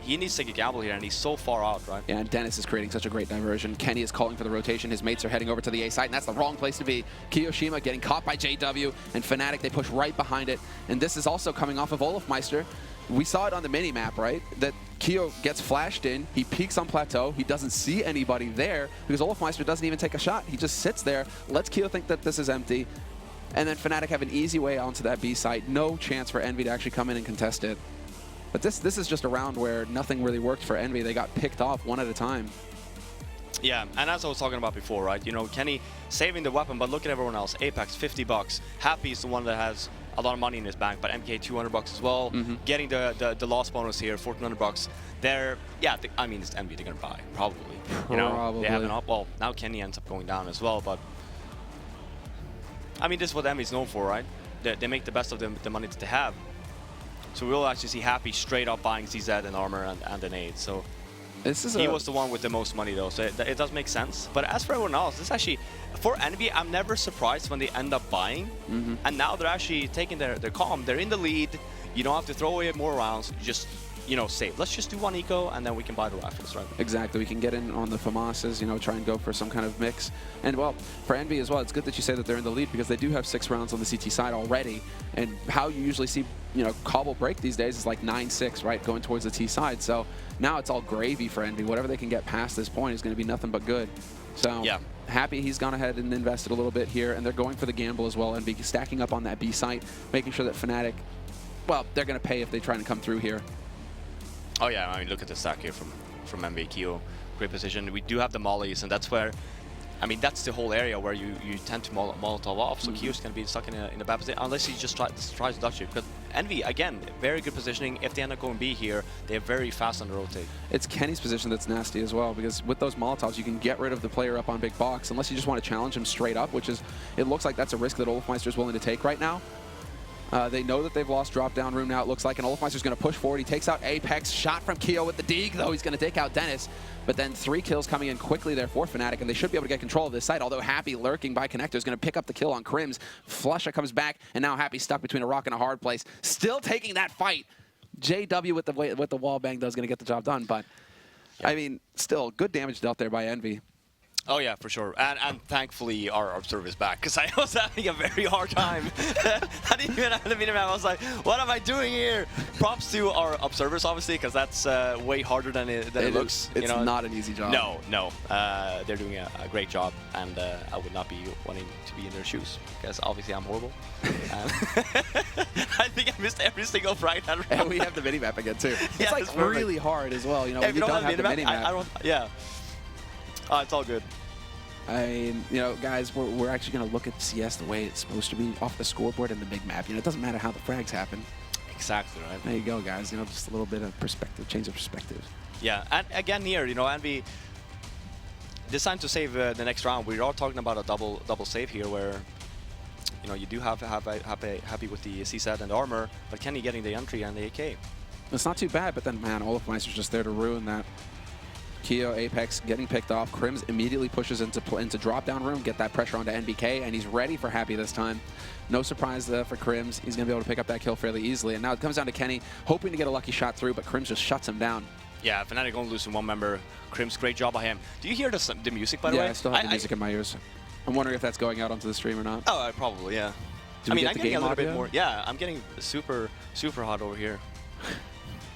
Speaker 6: he needs to take a gamble here, and he's so far out, right?
Speaker 5: Yeah, and Dennis is creating such a great diversion. Kenny is calling for the rotation. His mates are heading over to the A site, and that's the wrong place to be. kiyoShiMa getting caught by JW, and Fnatic, they push right behind it. And this is also coming off of Olafmeister. We saw it on the mini-map, right? That Keo gets flashed in, he peeks on Plateau, he doesn't see anybody there, because Olafmeister doesn't even take a shot. He just sits there, lets Keo think that this is empty, and then Fnatic have an easy way onto that B site. No chance for Envy to actually come in and contest it. But this is just a round where nothing really worked for Envy. They got picked off one at a time.
Speaker 6: Yeah, and as I was talking about before, right? You know, Kenny saving the weapon, but look at everyone else. Apex, 50 bucks. Happy is the one that has a lot of money in his bank, but MK, 200 bucks as well. Getting the loss bonus here, 1,400 bucks. They're, yeah, I mean, it's Envy they're going to buy, probably. You know, they have an up. Well, now Kenny ends up going down as well, but I mean, this is what Envy's known for, right? They make the best of the money that they have. So we'll actually see Happy straight up buying CZ and armor and an aid. So he was the one with the most money, though, so it does make sense. But as for everyone else, this actually, for Envy, I'm never surprised when they end up buying. And now they're actually taking their calm. They're in the lead. You don't have to throw away more rounds. You just you know, save. Let's just do one eco, and then we can buy the rifles, right?
Speaker 5: Exactly. We can get in on the FAMASs, you know, try and go for some kind of mix. And, well, for Envy as well, it's good that you say that they're in the lead because they do have 6 rounds on the CT side already. And how you usually see, you know, Cbble break these days is like 9-6, right, going towards the T side. So now it's all gravy for Envy. Whatever they can get past this point is going to be nothing but good. So
Speaker 6: yeah.
Speaker 5: Happy he's gone ahead and invested a little bit here, and they're going for the gamble as well. Envy stacking up on that B site, making sure that Fnatic, well, they're going to pay if they try and come through here.
Speaker 6: Oh yeah, I mean, look at the stack here from MB Keo. Great position. We do have the mollies, and that's where, I mean, that's the whole area where you tend to Molotov off. So Keo's going to be stuck in a bad position unless he just tries to dodge it. Because Envy, again, very good positioning. If they end up going B here, they're very fast on the rotate.
Speaker 5: It's Kenny's position that's nasty as well, because with those Molotovs, you can get rid of the player up on big box unless you just want to challenge him straight up, which is, it looks like that's a risk that Olofmeister is willing to take right now. They know that they've lost drop-down room now, it looks like, and Olofmeister's going to push forward. He takes out Apex. Shot from Keo with the dig, though. He's going to take out Dennis. But then 3 kills coming in quickly there for Fnatic, and they should be able to get control of this site, although Happy lurking by Connector is going to pick up the kill on Crims. Flusha comes back, and now Happy stuck between a rock and a hard place. Still taking that fight. JW with the wall bang, though, is going to get the job done. But, yeah. I mean, still, good damage dealt there by Envy.
Speaker 6: Oh yeah, for sure. And thankfully our observer is back, because I was having a very hard time. I didn't even have the minimap. I was like, what am I doing here? Props to our observers, obviously, because that's way harder than it looks.
Speaker 5: It's not an easy job.
Speaker 6: No. They're doing a great job, and I would not be wanting to be in their shoes, because obviously I'm horrible. I think I missed every single right hand.
Speaker 5: And we have the minimap again, too.
Speaker 6: Yeah,
Speaker 5: it's like really hard as well, you know,
Speaker 6: yeah,
Speaker 5: when you don't have the minimap.
Speaker 6: I don't, yeah. It's all good.
Speaker 5: I mean, you know, guys, we're actually going to look at CS the way it's supposed to be off the scoreboard and the big map. You know, it doesn't matter how the frags happen.
Speaker 6: Exactly, right?
Speaker 5: There you go, guys. You know, just a little bit of perspective, change of perspective.
Speaker 6: Yeah, and again here, you know, Envy decided to save the next round. We are talking about a double save here where, you know, you do have Happy with the CSAT and armor, but Kenny getting the entry and the AK.
Speaker 5: It's not too bad, but then, man, Olofmeister's just there to ruin that. Keo, Apex getting picked off. Crims immediately pushes into drop-down room, get that pressure onto NBK, and he's ready for Happy this time. No surprise for Crims. He's going to be able to pick up that kill fairly easily. And now it comes down to Kenny, hoping to get a lucky shot through, but Crims just shuts him down.
Speaker 6: Yeah, Fnatic only losing 1 member. Crims, great job by him. Do you hear the music, by the way?
Speaker 5: Yeah, I still have the music in my ears. I'm wondering if that's going out onto the stream or not.
Speaker 6: Oh, probably, yeah. I mean, I'm getting a little bit more. Yeah, I'm getting super hot over here.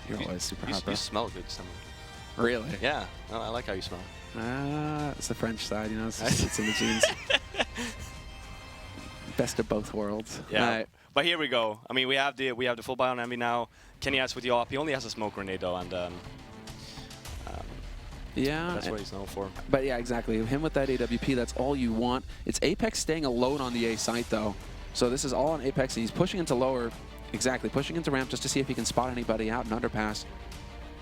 Speaker 5: You're always super hot, bro.
Speaker 6: You smell good, someone.
Speaker 5: Really?
Speaker 6: Yeah, no, I like how you smell.
Speaker 5: It's the French side, you know, it's in the genes. Best of both worlds.
Speaker 6: Yeah,
Speaker 5: right.
Speaker 6: But here we go. I mean, we have the full buy on Envy now. Kenny has with the op. He only has a smoke grenade though, and
Speaker 5: yeah,
Speaker 6: that's what he's known for.
Speaker 5: But yeah, exactly. Him with that AWP, that's all you want. It's Apex staying alone on the A site though. So this is all on Apex, and he's pushing into lower. Exactly, pushing into ramp just to see if he can spot anybody out in underpass.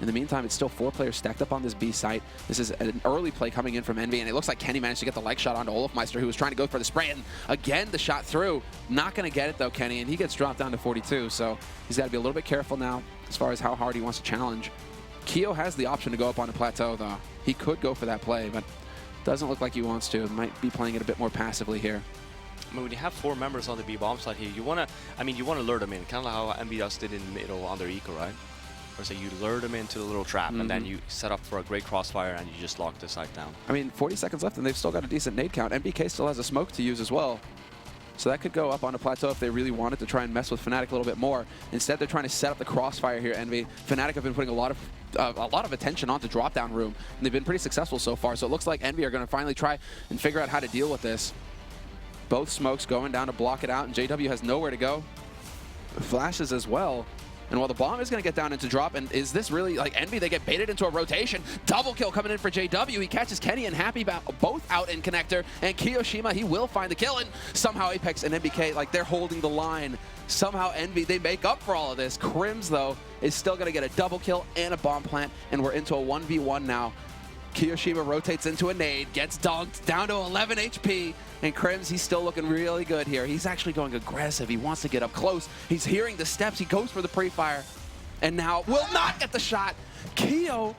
Speaker 5: In the meantime, it's still 4 players stacked up on this B site. This is an early play coming in from Envy, and it looks like Kenny managed to get the leg shot onto Olofmeister, who was trying to go for the spray, and again, the shot through. Not going to get it, though, Kenny, and he gets dropped down to 42, so he's got to be a little bit careful now as far as how hard he wants to challenge. Keo has the option to go up on the plateau, though. He could go for that play, but doesn't look like he wants to. Might be playing it a bit more passively here.
Speaker 6: I mean, when you have 4 members on the B bomb side here, you want to lure them in, kind of like how EnVyUS did in the middle on their eco, right? Or so you lure them into the little trap, and then you set up for a great crossfire, and you just lock the site down.
Speaker 5: I mean, 40 seconds left, and they've still got a decent nade count. NBK still has a smoke to use as well. So that could go up on a plateau if they really wanted to try and mess with Fnatic a little bit more. Instead, they're trying to set up the crossfire here, Envy. Fnatic have been putting a lot of attention onto drop-down room, and they've been pretty successful so far. So it looks like Envy are going to finally try and figure out how to deal with this. Both smokes going down to block it out, and JW has nowhere to go. Flashes as well. And while the bomb is going to get down into drop, and is this really, like, Envy, they get baited into a rotation. Double kill coming in for JW. He catches Kenny and Happy both out in connector. And Kiyoshima, he will find the kill. And somehow Apex and NBK, like, they're holding the line. Somehow Envy, they make up for all of this. Crims, though, is still going to get a double kill and a bomb plant. And we're into a 1v1 now. Kiyoshima rotates into a nade, gets dunked, down to 11 HP. And Crims, he's still looking really good here. He's actually going aggressive. He wants to get up close. He's hearing the steps. He goes for the pre-fire. And now will not get the shot. Keo,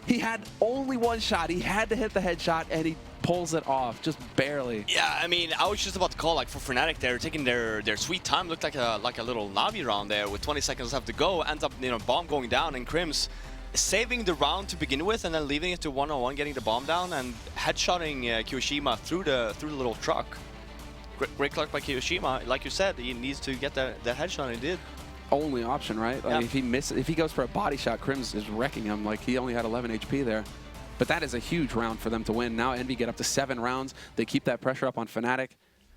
Speaker 5: he had only 1 shot. He had to hit the headshot, and he pulls it off, just barely.
Speaker 6: Yeah, I mean, I was just about to call, like, for Fnatic, they're taking their sweet time. Looked like a little Navi round there with 20 seconds left to go. Ends up, you know, bomb going down, and Crims saving the round to begin with, and then leaving it to 1-on-1, getting the bomb down, and headshotting Kiyoshima through the little truck. Great luck by Kiyoshima. Like you said, he needs to get that headshot, and he did.
Speaker 5: Only option, right? Like if he goes for a body shot, Crims is wrecking him. Like, he only had 11 HP there. But that is a huge round for them to win. Now Envy get up to 7 rounds. They keep that pressure up on Fnatic.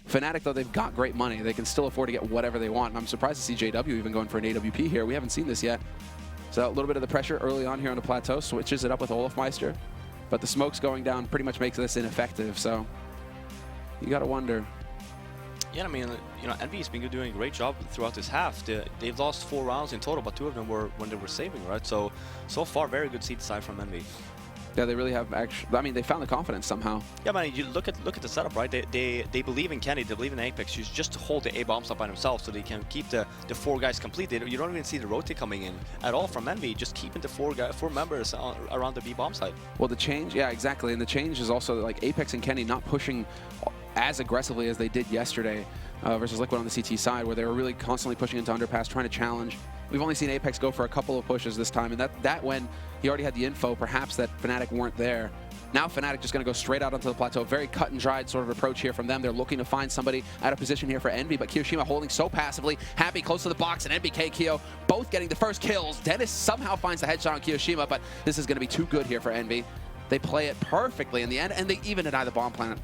Speaker 5: Fnatic, though, they've got great money. They can still afford to get whatever they want. And I'm surprised to see JW even going for an AWP here. We haven't seen this yet. So a little bit of the pressure early on here on the plateau. Switches it up with Olafmeister. But the smokes going down pretty much makes this ineffective. So you got to wonder.
Speaker 6: Yeah, I mean, you know, Envy's been doing a great job throughout this half. They've lost 4 rounds in total, but 2 of them were when they were saving, right? So far, very good seed side from Envy.
Speaker 5: Yeah, they really have actually. I mean, they found the confidence somehow.
Speaker 6: Yeah, man, you look at the setup, right? They believe in Kenny, they believe in Apex. You just to hold the A bombs up by themselves so they can keep the 4 guys complete. You don't even see the rotate coming in at all from Envy. Just keeping the 4 members around the B bomb side.
Speaker 5: Well, the change, yeah, exactly, and the change is also like Apex and Kenny not pushing as aggressively as they did yesterday versus Liquid on the CT side, where they were really constantly pushing into underpass, trying to challenge. We've only seen Apex go for a couple of pushes this time, and that when he already had the info, perhaps that Fnatic weren't there. Now Fnatic just going to go straight out onto the plateau. Very cut and dried sort of approach here from them. They're looking to find somebody out of position here for Envy, but Kiyoshima holding so passively. Happy close to the box, and NBK Kyo both getting the first kills. Dennis somehow finds the headshot on Kiyoshima, but this is going to be too good here for Envy. They play it perfectly in the end, and they even deny the bomb planet.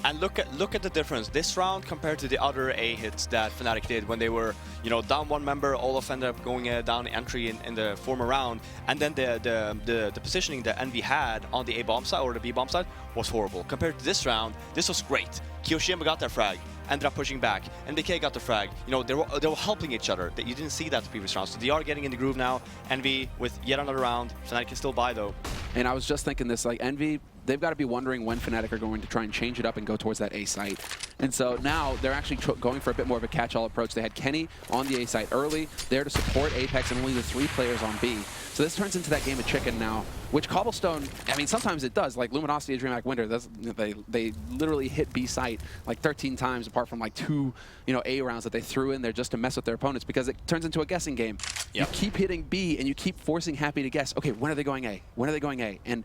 Speaker 6: And look at the difference this round compared to the other A hits that Fnatic did when they were, you know, down 1 member. Olaf ended up going down entry in the former round, and then the positioning that Envy had on the A bomb side or the B bomb side was horrible. Compared to this round, this was great. Kiyoshima got their frag, ended up pushing back, and DK got the frag. You know, they were helping each other. You didn't see that the previous round. So they are getting in the groove now. Envy with yet another round. Fnatic can still buy though.
Speaker 5: And I was just thinking this, like Envy, they've got to be wondering when Fnatic are going to try and change it up and go towards that A site. And so now they're actually going for a bit more of a catch-all approach. They had Kenny on the A site early, there to support Apex, and only the 3 players on B. So this turns into that game of chicken now, which Cobblestone, I mean, sometimes it does. Like Luminosity and DreamHack Winter, they literally hit B site like 13 times, apart from like 2, you know, A rounds that they threw in there just to mess with their opponents, because it turns into a guessing game. Yep. You keep hitting B, and you keep forcing Happy to guess, okay, when are they going A? When are they going A? And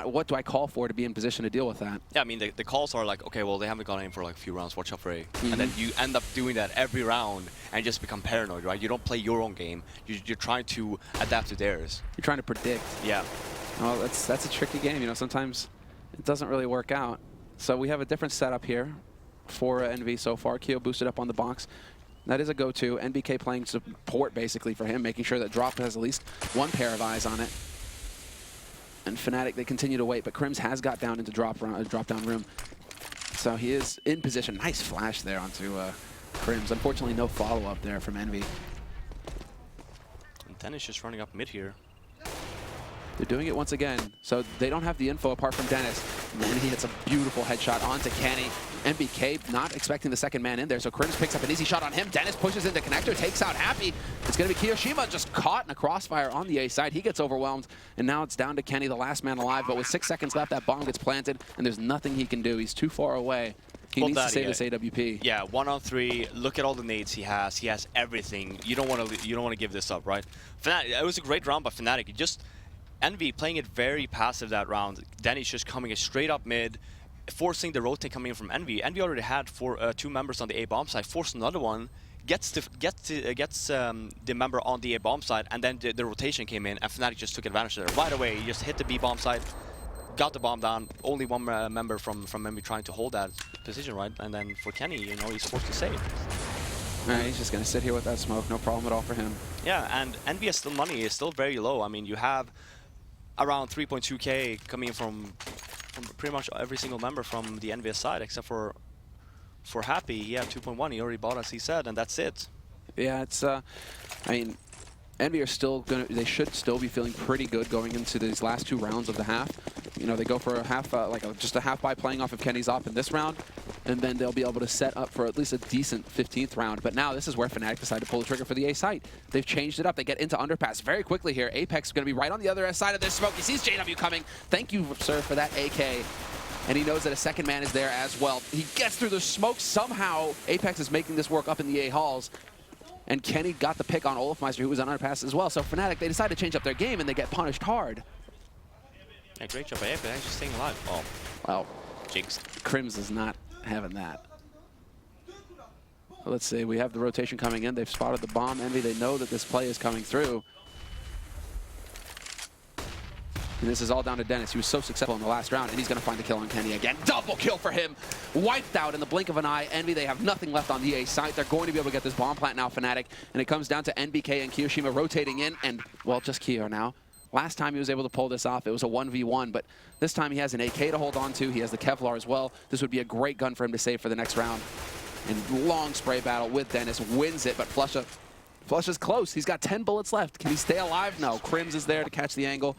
Speaker 5: what do I call for to be in position to deal with that? Yeah,
Speaker 6: I mean, the calls are like, okay, well, they haven't gone in for like a few rounds, watch out for A. And then you end up doing that every round and just become paranoid, right? You don't play your own game. You're trying to adapt to theirs.
Speaker 5: You're trying to predict.
Speaker 6: Yeah.
Speaker 5: Well, that's a tricky game. You know, sometimes it doesn't really work out. So we have a different setup here for Envy so far. Kyo boosted up on the box. That is a go-to. NBK playing support basically for him, making sure that Drop has at least 1 pair of eyes on it. And Fnatic, they continue to wait, but Crims has got down into drop-down room. So he is in position. Nice flash there onto Crims. Unfortunately, no follow-up there from Envy.
Speaker 6: And Dennis just running up mid here.
Speaker 5: They're doing it once again. So they don't have the info apart from Dennis. And then he hits a beautiful headshot onto Kenny. NBK not expecting the second man in there, so Crims picks up an easy shot on him. Dennis pushes into connector, takes out Happy. It's going to be Kiyoshima just caught in a crossfire on the A side. He gets overwhelmed, and now it's down to Kenny, the last man alive. But with 6 seconds left, that bomb gets planted, and there's nothing he can do. He's too far away. He needs to save this AWP.
Speaker 6: Yeah, 1-on-3. Look at all the nades he has. He has everything. You don't want to give this up, right? Fnatic, it was a great round by Fnatic. Envy playing it very passive that round. Denny's just coming straight up mid, forcing the rotate coming in from Envy. Envy already had 2 members on the A bomb side, forced another one, gets the member on the A bomb side, and then the rotation came in, and Fnatic just took advantage of it right away. He just hit the B bomb side, got the bomb down. Only 1 member from Envy trying to hold that position, right? And then for Kenny, you know, he's forced to save.
Speaker 5: All right, he's just going to sit here with that smoke. No problem at all for him.
Speaker 6: Yeah, and Envy is money is still very low. I mean, you have around 3.2k coming in from pretty much every single member from the EnVyUS side, except for Happy. He had 2.1. He already bought, as he said, and that's it.
Speaker 5: Yeah, it's I mean, Envy are still they should still be feeling pretty good going into these last 2 rounds of the half. You know, they go for a half, just a half by playing off of Kenny's op in this round, and then they'll be able to set up for at least a decent 15th round. But now this is where Fnatic decided to pull the trigger for the A site. They've changed it up. They get into underpass very quickly here. Apex is going to be right on the other side of this smoke. He sees JW coming. Thank you, sir, for that AK. and he knows that a second man is there as well. He gets through the smoke. Somehow, Apex is making this work up in the A halls. And Kenny got the pick on Olafmeister, who was on underpass as well. So Fnatic, they decide to change up their game, and they get punished hard.
Speaker 6: Yeah, great job by Apex, actually staying alive. Oh,
Speaker 5: Well,
Speaker 6: jinxed.
Speaker 5: Crims is not having that. Let's see, we have the rotation coming in. They've spotted the bomb. Envy, they know that this play is coming through. And this is all down to Dennis. He was so successful in the last round, and he's going to find the kill on Kenny again. Double kill for him. Wiped out in the blink of an eye. Envy, they have nothing left on the A site. They're going to be able to get this bomb plant now, Fnatic. And it comes down to NBK and Kiyoshima rotating in, and, well, just Kiyo now. Last time he was able to pull this off, it was a 1v1, but this time he has an AK to hold on to. He has the Kevlar as well. This would be a great gun for him to save for the next round. And long spray battle with Dennis, wins it, but Flusha's close. He's got 10 bullets left. Can he stay alive? No. Crims is there to catch the angle.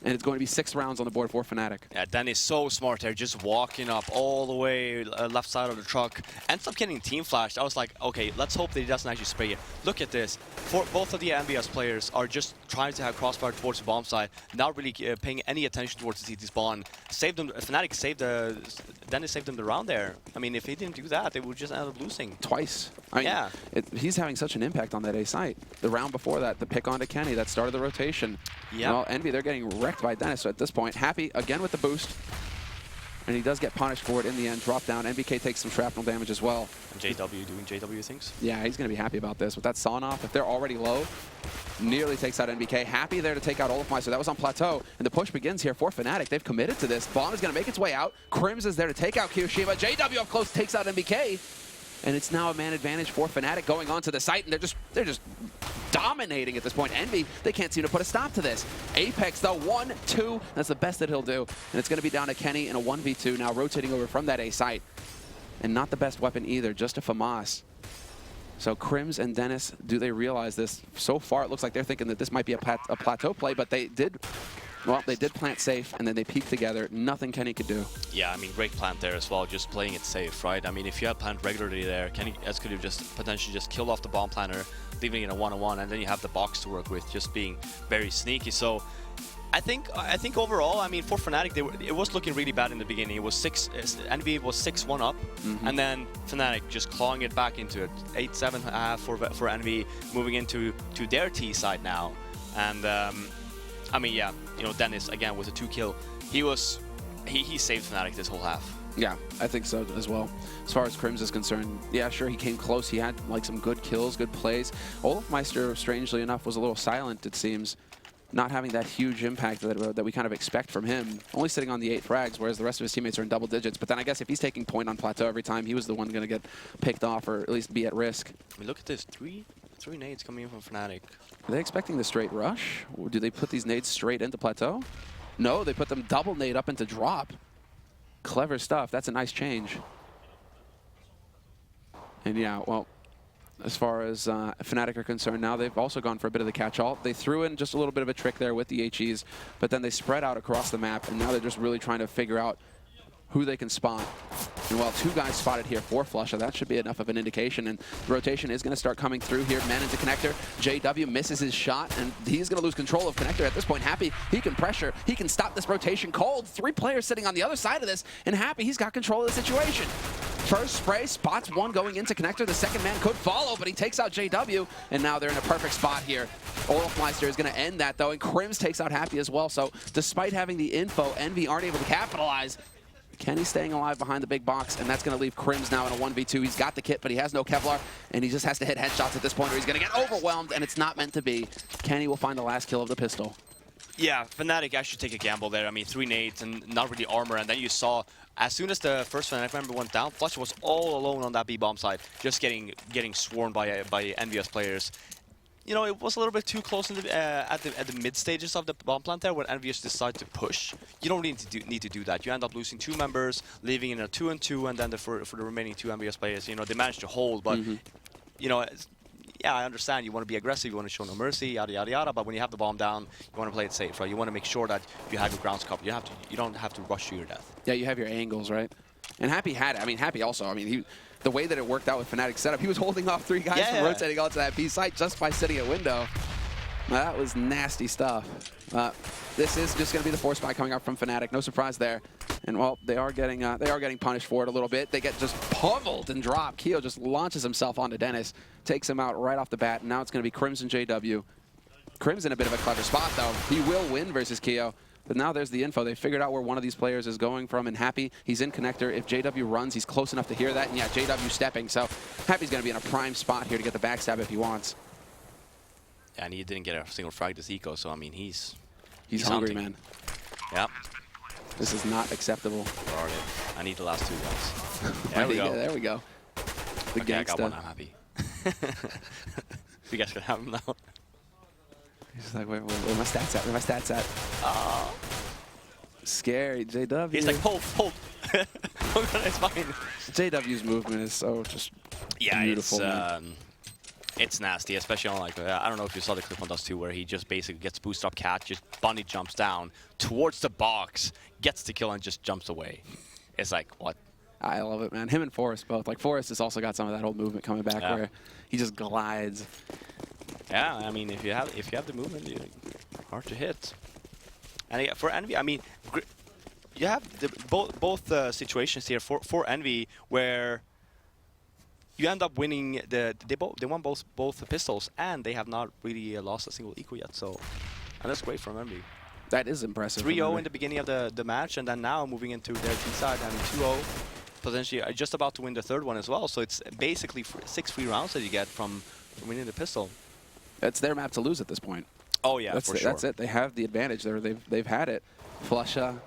Speaker 5: And it's going to be 6 rounds on the board for Fnatic.
Speaker 6: Yeah, Danny's so smart there, just walking up all the way left side of the truck. Ends up getting team flashed. I was like, okay, let's hope that he doesn't actually spray it. Look at this. Both of the EnVyUS players are just trying to have crossfire towards the bomb side, not really paying any attention towards the CT spawn. Saved them. Fnatic saved Dennis saved them the round there. I mean, if he didn't do that, they would just end up losing.
Speaker 5: Twice. I mean,
Speaker 6: yeah.
Speaker 5: He's having such an impact on that A site. The round before that, the pick onto Kenny, that started the rotation.
Speaker 6: Yeah.
Speaker 5: Well, Envy, they're getting wrecked by Dennis. So at this point, Happy again with the boost. And he does get punished for it in the end. Drop down. NBK takes some shrapnel damage as well.
Speaker 6: And JW doing JW things.
Speaker 5: Yeah, he's going to be happy about this. With that sawn off, if they're already low, nearly takes out NBK. Happy there to take out Olafmeister. That was on plateau. And the push begins here for Fnatic. They've committed to this. Bomb is going to make its way out. Crims is there to take out Kiyoshima. JW up close takes out NBK. And it's now a man advantage for Fnatic going onto the site. And they're just dominating at this point. Envy, they can't seem to put a stop to this. Apex, though, 1-2. That's the best that he'll do. And it's going to be down to Kenny in a 1v2, now rotating over from that A site. And not the best weapon either, just a FAMAS. So Crims and Dennis, do they realize this? So far, it looks like they're thinking that this might be a plateau play, but they did plant safe, and then they peeked together. Nothing Kenny could do.
Speaker 6: Yeah, I mean, great plant there as well, just playing it safe, right? I mean, if you had plant regularly there, Kenny could have just potentially just killed off the bomb planter, leaving it a 1-on-1, and then you have the box to work with, just being very sneaky. So I think overall, I mean, for Fnatic, it was looking really bad in the beginning. It was Envy was 6-1 up, and then Fnatic just clawing it back into it. 8-7 for Envy, moving into their T side now. And I mean, yeah, you know, Dennis again with a 2-kill. He saved Fnatic this whole half.
Speaker 5: Yeah, I think so as well. As far as Crims is concerned, yeah, sure, he came close. He had like some good kills, good plays. Olafmeister, strangely enough, was a little silent, it seems, not having that huge impact that we kind of expect from him. Only sitting on the 8 frags, whereas the rest of his teammates are in double digits. But then I guess if he's taking point on plateau every time, he was the one going to get picked off or at least be at risk.
Speaker 6: I mean, look at this, three nades coming in from Fnatic.
Speaker 5: Are they expecting the straight rush? Or do they put these nades straight into plateau? No, they put them double nade up into drop. Clever stuff. That's a nice change. And yeah, well, as far as Fnatic are concerned now, they've also gone for a bit of the catch-all. They threw in just a little bit of a trick there with the HEs, but then they spread out across the map, and now they're just really trying to figure out who they can spot. And while 2 guys spotted here for Flusha, that should be enough of an indication. And the rotation is going to start coming through here. Men into Connector. JW misses his shot, and he's going to lose control of Connector at this point. Happy, he can pressure. He can stop this rotation cold. 3 players sitting on the other side of this, and Happy, he's got control of the situation. First spray, spots one going into Connector. The second man could follow, but he takes out JW, and now they're in a perfect spot here. Olafmeister is going to end that, though, and Crims takes out Happy as well. So despite having the info, Envy aren't able to capitalize. Kenny's staying alive behind the big box, and that's going to leave Crims now in a 1v2. He's got the kit, but he has no Kevlar, and he just has to hit headshots at this point, or he's going to get overwhelmed, and it's not meant to be. Kenny will find the last kill of the pistol.
Speaker 6: Yeah, Fnatic actually take a gamble there. I mean, 3 nades and not really armor, and then you saw, as soon as the first Fnatic member went down, Flusha was all alone on that B-bomb side, just getting swarmed by EnVyUS players. You know, it was a little bit too close in the, at the mid stages of the bomb plant there when EnVyUS decided to push. You don't need to do that. You end up losing 2 members, leaving in a 2-2, and then for the remaining 2 EnVyUS players, you know, they managed to hold. But you know, yeah, I understand. You want to be aggressive, you want to show no mercy, yada yada yada. But when you have the bomb down, you want to play it safe, right? You want to make sure that you have your grounds covered. You don't have to rush to your death.
Speaker 5: Yeah, you have your angles, right? And Happy had it. I mean, Happy also. I mean, the way that it worked out with Fnatic's setup, he was holding off 3 guys from rotating onto that B site just by sitting at window. That was nasty stuff. This is just going to be the 4 spy coming up from Fnatic. No surprise there. And well, they are getting punished for it a little bit. They get just pummeled and dropped. Keo just launches himself onto Dennis, takes him out right off the bat. And now it's going to be Crimson JW. Crim's in a bit of a clever spot, though. He will win versus Keo. But now there's the info. They figured out where one of these players is going from, and Happy, he's in connector. If JW runs, he's close enough to hear that. And yeah, JW stepping. So Happy's going to be in a prime spot here to get the backstab if he wants.
Speaker 6: Yeah, and he didn't get a single frag this eco, so I mean, he's
Speaker 5: hungry,
Speaker 6: hunting.
Speaker 5: man.
Speaker 6: Yep.
Speaker 5: This is not acceptable.
Speaker 6: Where are they? I need the last two guys. There we go.
Speaker 5: There we go. The
Speaker 6: okay,
Speaker 5: gangsta.
Speaker 6: I got one. I'm happy. You guys can have him now.
Speaker 5: He's just like, where my stats at? Where my stats at?
Speaker 6: Oh.
Speaker 5: Scary, JW.
Speaker 6: He's like, hold. It's fine.
Speaker 5: JW's movement is so just beautiful.
Speaker 6: It's nasty, especially on like, I don't know if you saw the clip on Dust 2 where he just basically gets boost up cat, just bunny jumps down towards the box, gets the kill and just jumps away. It's like, what?
Speaker 5: I love it, man. Him and Forrest both. Like, Forrest has also got some of that old movement coming back where he just glides.
Speaker 6: Yeah, I mean, if you have the movement, hard to hit. And yeah, for Envy, I mean, you have both situations here for Envy where you end up winning they won both the pistols, and they have not really lost a single eco yet. So, and that's great from Envy.
Speaker 5: That is impressive.
Speaker 6: 3-0 in the beginning of the match, and then now moving into their T side and 2-0, potentially just about to win the third one as well. So it's basically 6 free rounds that you get from winning the pistol.
Speaker 5: That's their map to lose at this point.
Speaker 6: Oh yeah, for sure.
Speaker 5: That's it. They have the advantage there. They've had it. Flusha,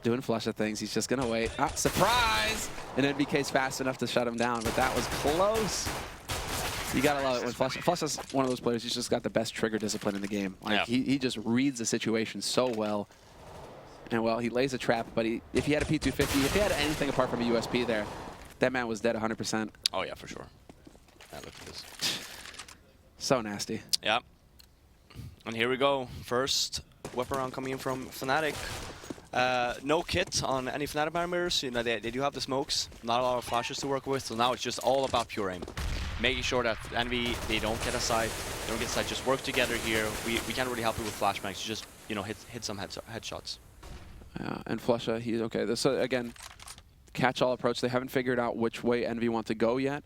Speaker 5: doing Flusha things. He's just gonna wait. Ah, surprise! And NBK's fast enough to shut him down, but that was close. You gotta love it when Flusha's one of those players who's just got the best trigger discipline in the game. Like he just reads the situation so well. And well, he lays a trap, but if he had a P250, if he had anything apart from a USP there, that man was dead 100%.
Speaker 6: Oh yeah, for sure. Yeah, look at this.
Speaker 5: So nasty.
Speaker 6: Yeah. And here we go. First weapon round coming in from Fnatic. No kit on any Fnatic parameters. You know, they do have the smokes, not a lot of flashes to work with. So now it's just all about pure aim, making sure that Envy they don't get a side, just work together here. We can't really help you with flashbangs. You just hit some headshots.
Speaker 5: And Flusha, he's okay. So again, catch-all approach. They haven't figured out which way Envy want to go yet.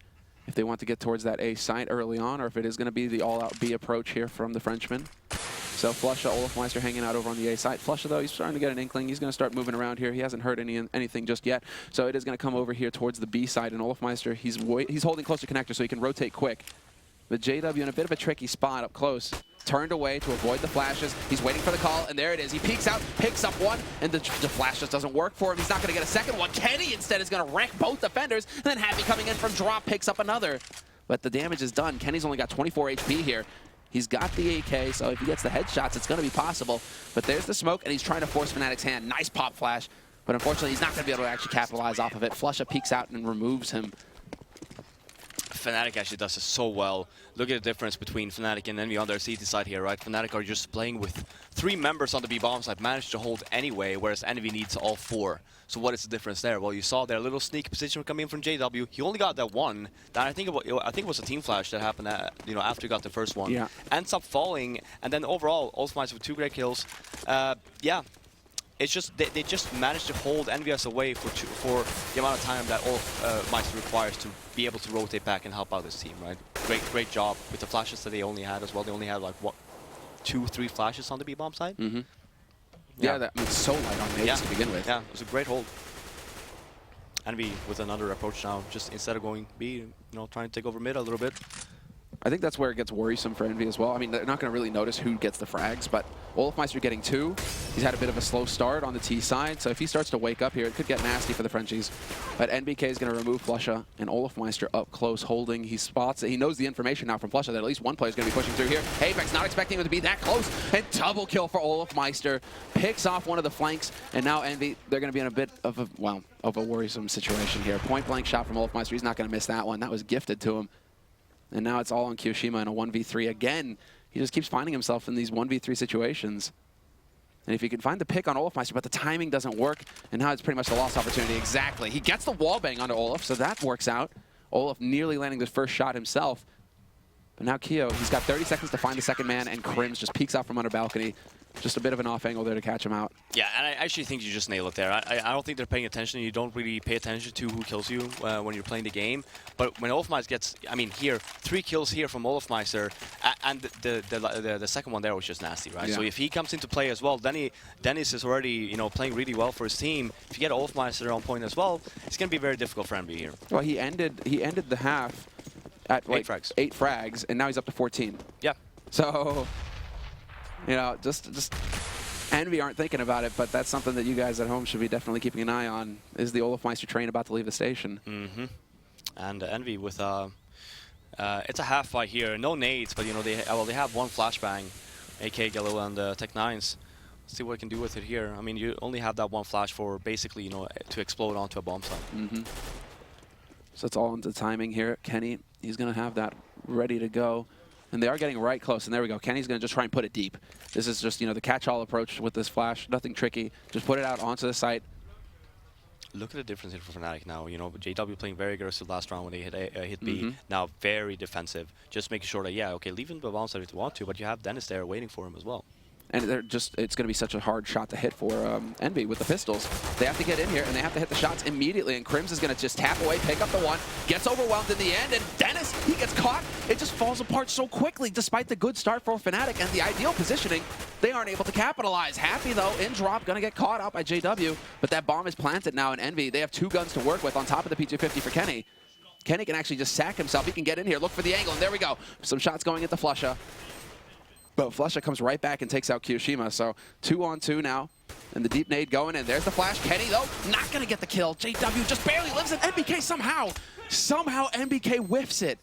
Speaker 5: If they want to get towards that A site early on, or if it is going to be the all-out B approach here from the Frenchman. So Flusha, Olafmeister hanging out over on the A site. Flusha, though, he's starting to get an inkling. He's going to start moving around here. He hasn't heard anything just yet. So it is going to come over here towards the B side. And Olafmeister, he's holding close to connector so he can rotate quick. But JW in a bit of a tricky spot up close. Turned away to avoid the flashes. He's waiting for the call, and there it is. He peeks out, picks up one, and the flash just doesn't work for him. He's not going to get a second one. Kenny instead is going to wreck both defenders, and then Happy coming in from drop picks up another. But the damage is done. Kenny's only got 24 HP here. He's got the AK, so if he gets the headshots, it's going to be possible. But there's the smoke, and he's trying to force Fnatic's hand. Nice pop flash, but unfortunately, he's not going to be able to actually capitalize off of it. Flusha peeks out and removes him.
Speaker 6: Fnatic actually does this so well. Look at the difference between Fnatic and Envy on their CT side here, right? Fnatic are just playing with 3 members on the B-bomb side, managed to hold anyway, whereas Envy needs all 4. So what is the difference there? Well, you saw their little sneak position coming in from JW. He only got that one. That I think it was a team flash that happened after he got the first one.
Speaker 5: Yeah.
Speaker 6: Ends up falling, and then overall, Olafmeister with 2 great kills. Yeah. It's just they just managed to hold EnVyUS away for the amount of time that Olafmeister requires to be able to rotate back and help out his team, right? Great job with the flashes that they only had as well. They only had like what, 2-3 flashes on the B-bomb side.
Speaker 5: Mm-hmm. Yeah, that was so light on nades to begin with.
Speaker 6: Yeah, it was a great hold. Envy with another approach now, just instead of going B, trying to take over mid a little bit.
Speaker 5: I think that's where it gets worrisome for Envy as well. I mean, they're not going to really notice who gets the frags, but Olafmeister getting 2. He's had a bit of a slow start on the T side, so if he starts to wake up here, it could get nasty for the Frenchies. But NBK is going to remove Flusha, and Olafmeister up close holding. He spots it. He knows the information now from Flusha that at least one player is going to be pushing through here. Apex not expecting him to be that close, and double kill for Olafmeister. Picks off one of the flanks, and now Envy, they're going to be in a bit of a worrisome situation here. Point blank shot from Olafmeister. He's not going to miss that one. That was gifted to him. And now it's all on Kiyoshima in a 1v3 again. He just keeps finding himself in these 1v3 situations. And if he can find the pick on Olafmeister, but the timing doesn't work, and now it's pretty much a lost opportunity. Exactly. He gets the wallbang onto Olaf, so that works out. Olaf nearly landing the first shot himself. But now Keo, he's got 30 seconds to find the second man, and Crims just peeks out from under balcony. Just a bit of an off angle there to catch him out.
Speaker 6: Yeah, and I actually think you just nail it there. I don't think they're paying attention. You don't really pay attention to who kills you when you're playing the game. But when Olofmeister gets, I mean, here, 3 kills here from Olofmeister, and the second one there was just nasty, right?
Speaker 5: Yeah.
Speaker 6: So if he comes into play as well, Dennis is already, you know, playing really well for his team. If you get Olofmeister on point as well, it's going to be very difficult for EnVy here.
Speaker 5: Well, he ended the half at like 8 frags, and now he's up to 14.
Speaker 6: Yeah.
Speaker 5: So, you know, just EnVy aren't thinking about it, but that's something that you guys at home should be definitely keeping an eye on. Is the Olofmeister train about to leave the station?
Speaker 6: Mm-hmm. And EnVy with it's a half fight here. No nades, but you know they have 1 flashbang, AK Galil and Tech9s. Let's see what I can do with it here. I mean, you only have that 1 flash for basically, you know, to explode onto a bomb site.
Speaker 5: Mm-hmm. So it's all into timing here. Kenny, he's going to have that ready to go. And they are getting right close, and there we go. Kenny's going to just try and put it deep. This is just, you know, the catch-all approach with this flash. Nothing tricky. Just put it out onto the site.
Speaker 6: Look at the difference here for Fnatic now. You know, JW playing very aggressive last round when they hit B. Now very defensive. Just making sure that, yeah, okay, leave him the bounce if you want to, but you have Dennis there waiting for him as well.
Speaker 5: And they're just, it's going to be such a hard shot to hit for EnVy with the pistols. They have to get in here, and they have to hit the shots immediately, and Crims is going to just tap away, pick up the 1, gets overwhelmed in the end, and Dennis, he gets caught. It just falls apart so quickly, despite the good start for Fnatic and the ideal positioning. They aren't able to capitalize. Happy, though, in drop, going to get caught out by JW, but that bomb is planted now in EnVy. They have 2 guns to work with on top of the P250 for Kenny. Kenny can actually just sack himself. He can get in here, look for the angle, and there we go. Some shots going into Flusha. But Flusha comes right back and takes out Kiyoshima. So 2-on-2 now. And the deep nade going in. There's the flash. Kenny, though, not going to get the kill. JW just barely lives it. NBK somehow NBK whiffs it.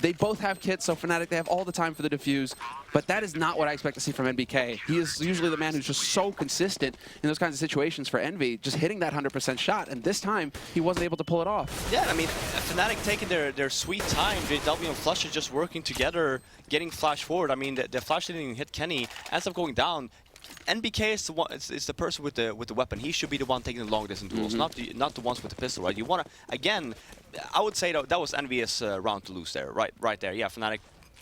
Speaker 5: They both have kits, so Fnatic, they have all the time for the defuse. But that is not what I expect to see from NBK. He is usually the man who's just so consistent in those kinds of situations for EnVy, just hitting that 100% shot. And this time, he wasn't able to pull it off.
Speaker 6: Yeah, I mean, Fnatic taking their sweet time. JW and Flush are just working together, getting flash forward. I mean, the flash didn't even hit Kenny. Ends up going down. NBK is the one. It's the person with the weapon. He should be the one taking the long distance duels, not the ones with the pistol, right? You want to, again, I would say that was EnVyUS round to lose there, right there. Yeah, Fnatic,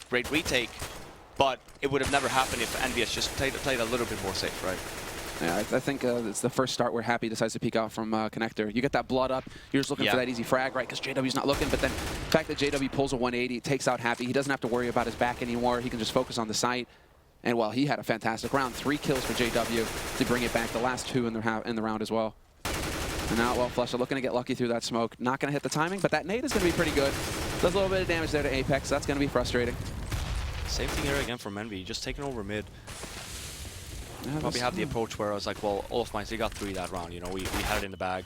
Speaker 6: great retake, but it would have never happened if EnVyUS just played a little bit more safe, right?
Speaker 5: Yeah, I think it's the first start where Happy decides to peek out from Connector. You get that blood up, you're just looking for that easy frag, right? Because JW's not looking, but then the fact that JW pulls a 180, takes out Happy, he doesn't have to worry about his back anymore. He can just focus on the site. And well, he had a fantastic round. 3 kills for JW to bring it back. The last 2 in the round as well. And now, well, Flusha looking to get lucky through that smoke. Not going to hit the timing, but that nade is going to be pretty good. Does a little bit of damage there to Apex. That's going to be frustrating.
Speaker 6: Same thing here again from EnVy. Just taking over mid.
Speaker 5: Yeah,
Speaker 6: probably have the approach where I was like, well, Olofmeister got 3 that round. You know, we had it in the bag.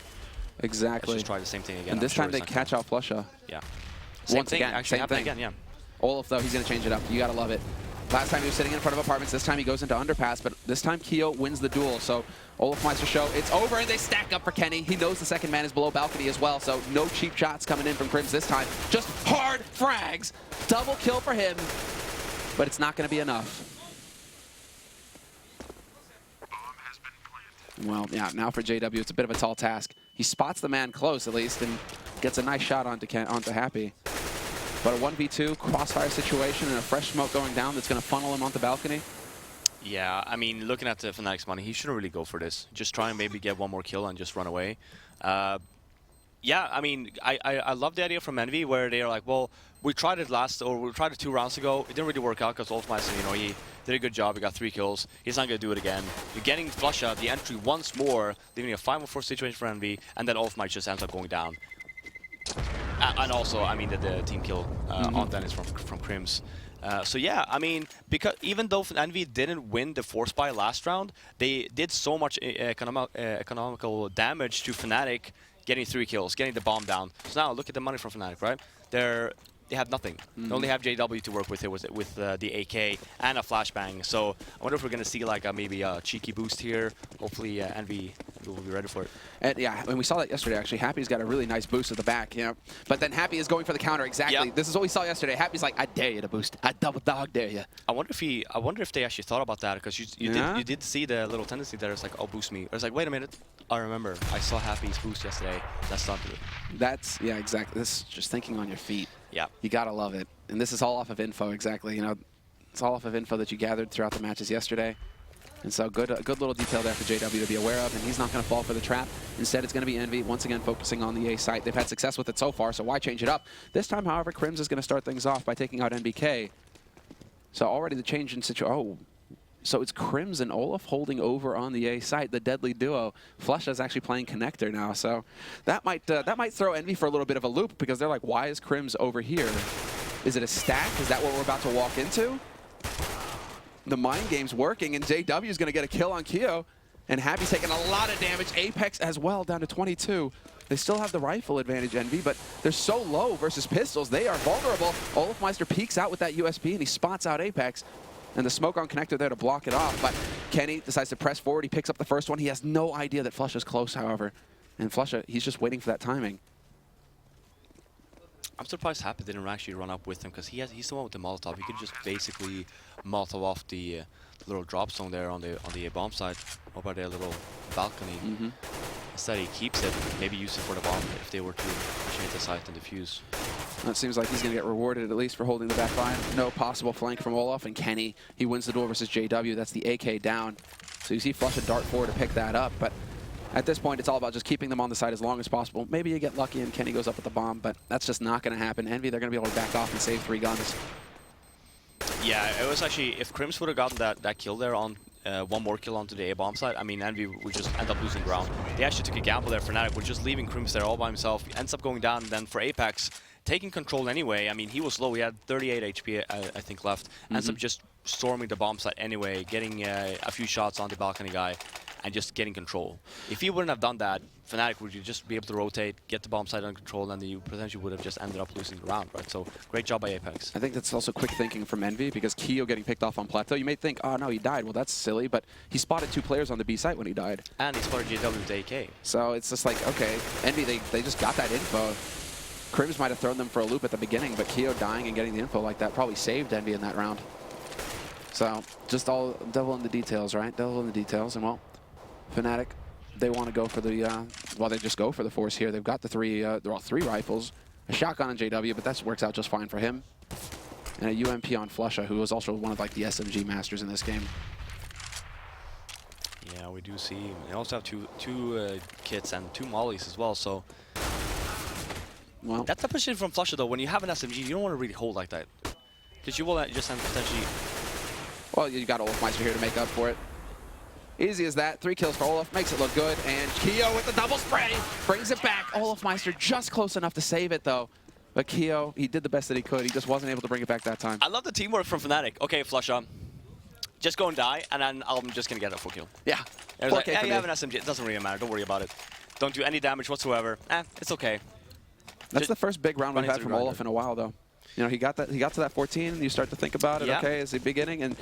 Speaker 5: Exactly.
Speaker 6: Let's just try the same thing again.
Speaker 5: And this time they catch out Flusha.
Speaker 6: Yeah.
Speaker 5: Once again,
Speaker 6: actually
Speaker 5: same thing.
Speaker 6: again, yeah.
Speaker 5: Olaf, though, he's going to change it up. You got to love it. Last time he was sitting in front of apartments. This time he goes into underpass, but this time Keo wins the duel. So Olofmeister show, it's over, and they stack up for Kenny. He knows the second man is below balcony as well, so no cheap shots coming in from Crims this time. Just hard frags. Double kill for him, but it's not going to be enough. Well, yeah, now for JW, it's a bit of a tall task. He spots the man close, at least, and gets a nice shot onto Happy. But a 1v2 crossfire situation and a fresh smoke going down that's going to funnel him onto balcony.
Speaker 6: Yeah, I mean, looking at the Fnatic's money, he shouldn't really go for this. Just try and maybe get 1 more kill and just run away. Yeah, I mean, I love the idea from EnVy where they're like, well, we tried it 2 rounds ago. It didn't really work out because Olofmeister, you know, he did a good job. He got 3 kills. He's not going to do it again. You're getting Flusha, the entry once more, leaving a 5-4 situation for EnVy, and then Olofmeister just ends up going down. And also, I mean, the team kill on Dennis from Crims. So yeah, I mean, because even though EnVy didn't win the Force Buy last round, they did so much economical damage to Fnatic, getting 3 kills, getting the bomb down. So now look at the money from Fnatic, right? They have nothing. They only have JW to work with here with the AK and a flashbang. So I wonder if we're going to see like maybe a cheeky boost here. Hopefully EnVy will be ready for it.
Speaker 5: And yeah, and we saw that yesterday actually. Happy's got a really nice boost at the back, you know. But then Happy is going for the counter exactly. This is what we saw yesterday. Happy's like, I dare you to boost. I double dog dare you.
Speaker 6: I wonder if they actually thought about that because you did see the little tendency there. It's like, oh, boost me. It's like, wait a minute. I remember. I saw Happy's boost yesterday. Let's not do it.
Speaker 5: That's, yeah, exactly. This is just thinking on your feet.
Speaker 6: Yeah.
Speaker 5: You gotta love it. And this is all off of info, exactly. You know, it's all off of info that you gathered throughout the matches yesterday. And so good little detail there for JW to be aware of, and he's not going to fall for the trap. Instead, it's going to be Envy, once again focusing on the A site. They've had success with it so far, so why change it up? This time, however, Crims is going to start things off by taking out NBK. So already the change in situation. Oh, so it's Crims and Olaf holding over on the A site, the deadly duo. Flusha is actually playing connector now, so that might throw Envy for a little bit of a loop, because they're like, why is Crims over here? Is it a stack? Is that what we're about to walk into? The mind game's working, and JW is going to get a kill on Keo. And Happy's taking a lot of damage. Apex as well, down to 22. They still have the rifle advantage, Envy, but they're so low versus pistols. They are vulnerable. Olafmeister peeks out with that USP, and he spots out Apex. And the smoke on connector there to block it off. But Kenny decides to press forward. He picks up the first one. He has no idea that Flusha's close, however. And Flusha, he's just waiting for that timing.
Speaker 6: I'm surprised Happy didn't actually run up with him, because he's the one with the Molotov. He could just basically Molotov off the little drop zone there on the bomb side, over their little balcony. Instead, he keeps it, maybe use it for the bomb if they were to change the site and defuse.
Speaker 5: It seems like he's going to get rewarded at least for holding the back line. No possible flank from Olaf, and Kenny, he wins the duel versus JW. That's the AK down. So you see Flusha dart forward to pick that up, but at this point, it's all about just keeping them on the side as long as possible. Maybe you get lucky and Kenny goes up with the bomb, but that's just not going to happen. Envy, they're going to be able to back off and save 3 guns.
Speaker 6: Yeah, it was actually, if Crims would have gotten that kill there on one more kill onto the A-bomb side, I mean, Envy would just end up losing ground. They actually took a gamble there. Fnatic was just leaving Crims there all by himself. He ends up going down, and then for Apex, taking control anyway. I mean, he was low. He had 38 HP, I think, left. Ends up just storming the bomb site anyway, getting a few shots on the balcony guy, and just getting control. If he wouldn't have done that, Fnatic would just be able to rotate, get the bomb site under control, and then you potentially would have just ended up losing the round, right? So great job by Apex.
Speaker 5: I think that's also quick thinking from Envy, because Keo getting picked off on Plateau, you may think, oh no, he died. Well, that's silly, but he spotted 2 players on the B site when he died.
Speaker 6: And he spotted JW with AK.
Speaker 5: So it's just like, okay, Envy, they just got that info. Crims might have thrown them for a loop at the beginning, but Keo dying and getting the info like that probably saved Envy in that round. So just all devil in the details, right? Devil in the details, and well, Fnatic, they want to go for the, well, they just go for the force here. They've got the 3 rifles, a shotgun on JW, but that works out just fine for him. And a UMP on Flusha, who is also one of like the SMG masters in this game.
Speaker 6: Yeah, we do see. They also have two kits and 2 mollies as well, so.
Speaker 5: Well,
Speaker 6: that's the position from Flusha, though. When you have an SMG, you don't want to really hold like that, because you will just end potentially.
Speaker 5: Well, you got Olafmeister here to make up for it. Easy as that. 3 kills for Olaf. Makes it look good. And Keo with the double spray. Brings it back. Olafmeister just close enough to save it, though. But Keo, he did the best that he could. He just wasn't able to bring it back that time.
Speaker 6: I love the teamwork from Fnatic. Okay, Flusha, just go and die, and then I'm just going to get a full kill.
Speaker 5: Yeah.
Speaker 6: Like, yeah, you have an SMG. It doesn't really matter. Don't worry about it. Don't do any damage whatsoever. It's okay.
Speaker 5: That's the first big round we've had from Olaf in a while, though. You know, he got to that 14, and you start to think about it, okay, as a beginning, and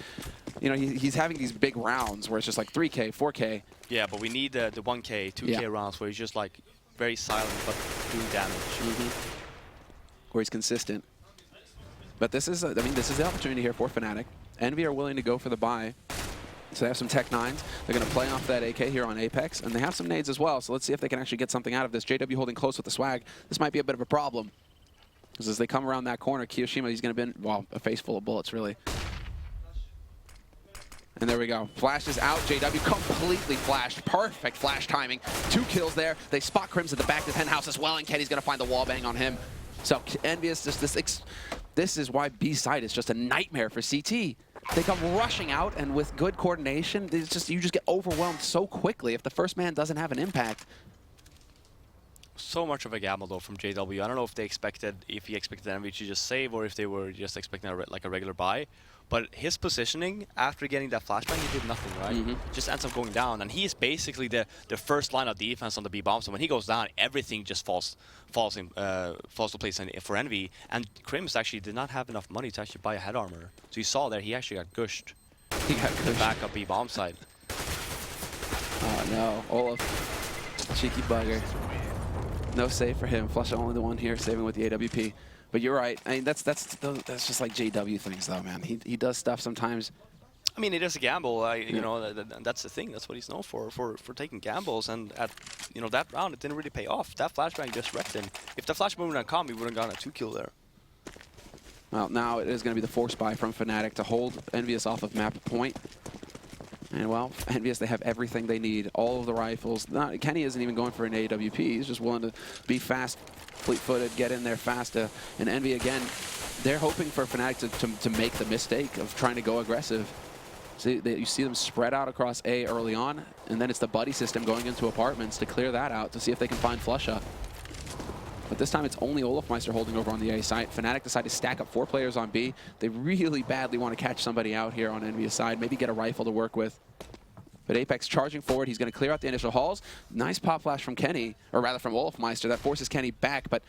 Speaker 5: you know, he's having these big rounds where it's just like 3K, 4K.
Speaker 6: Yeah, but we need the 1K, 2K rounds where he's just like very silent but doing damage.
Speaker 5: Where he's consistent. But this is, I mean, this is the opportunity here for Fnatic. Envy are willing to go for the buy. So they have some Tech 9s. They're going to play off that AK here on Apex, and they have some nades as well, so let's see if they can actually get something out of this. JW holding close with the swag. This might be a bit of a problem. Because as they come around that corner, Kiyoshima, he's going to be, well, a face full of bullets, really. And there we go. Flash is out. JW completely flashed. Perfect flash timing. 2 kills there. They spot Crims at the back of the penthouse as well, and Kenny's going to find the wall bang on him. So EnVyUS, just this is why B-side is just a nightmare for CT. They come rushing out, and with good coordination, you just get overwhelmed so quickly if the first man doesn't have an impact.
Speaker 6: So much of a gamble, though, from JW. I don't know if he expected Envy to just save, or if they were just expecting like a regular buy. But his positioning after getting that flashbang, he did nothing, right? Just ends up going down, and he is basically the first line of defense on the B bomb. So when he goes down, everything just falls to place for Envy. And Crims actually did not have enough money to actually buy a head armor. So you saw there, he actually got gushed.
Speaker 5: He got gushed.
Speaker 6: Back up B bomb side.
Speaker 5: Oh no, Olaf, cheeky bugger. No save for him. Flusha only the one here, saving with the AWP. But you're right. I mean, that's just like JW things, though, man. He does stuff sometimes.
Speaker 6: I mean, it is a gamble. You know, that's the thing. That's what he's known for taking gambles. And at that round, it didn't really pay off. That flashbang just wrecked him. If the flashbang wouldn't have come, he would have gotten a 2-kill there.
Speaker 5: Well, now it is going to be the force buy from Fnatic to hold EnVyUS off of map point. And well, EnVyUS, they have everything they need, all of the rifles. Kenny isn't even going for an AWP. He's just willing to be fast, fleet-footed, get in there fast. And Envy, again, they're hoping for Fnatic to make the mistake of trying to go aggressive. See, you see them spread out across A early on, and then it's the buddy system going into apartments to clear that out to see if they can find Flusha. But this time it's only olofmeister holding over on the A site. Fnatic decide to stack up 4 players on B. They really badly want to catch somebody out here on EnVyUS side, maybe get a rifle to work with. But Apex charging forward, he's going to clear out the initial halls. Nice pop flash from Kenny, or rather from olofmeister. That forces Kenny back, but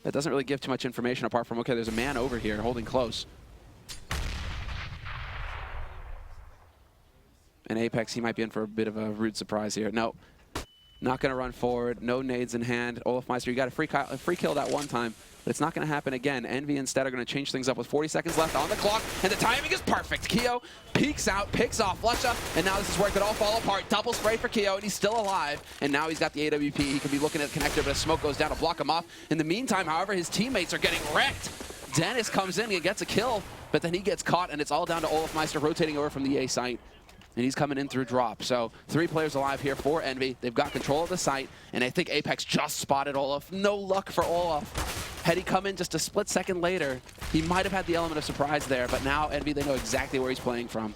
Speaker 5: that doesn't really give too much information apart from, okay, there's a man over here holding close. And Apex, he might be in for a bit of a rude surprise here. No, not going to run forward. No nades in hand. olofmeister, you got a free kill that one time, but it's not going to happen again. Envy instead are going to change things up with 40 seconds left on the clock, and the timing is perfect. Keo peeks out, picks off Flusha, and now this is where it could all fall apart. Double spray for Keo, and he's still alive, and now he's got the AWP. He could be looking at the connector, but a smoke goes down to block him off. In the meantime, however, his teammates are getting wrecked. Dennis comes in and gets a kill, but then he gets caught, and it's all down to olofmeister rotating over from the A site. And he's coming in through drop. So 3 players alive here for Envy. They've got control of the site, and I think Apex just spotted Olof. No luck for Olof. Had he come in just a split second later, he might have had the element of surprise there, but now Envy, they know exactly where he's playing from.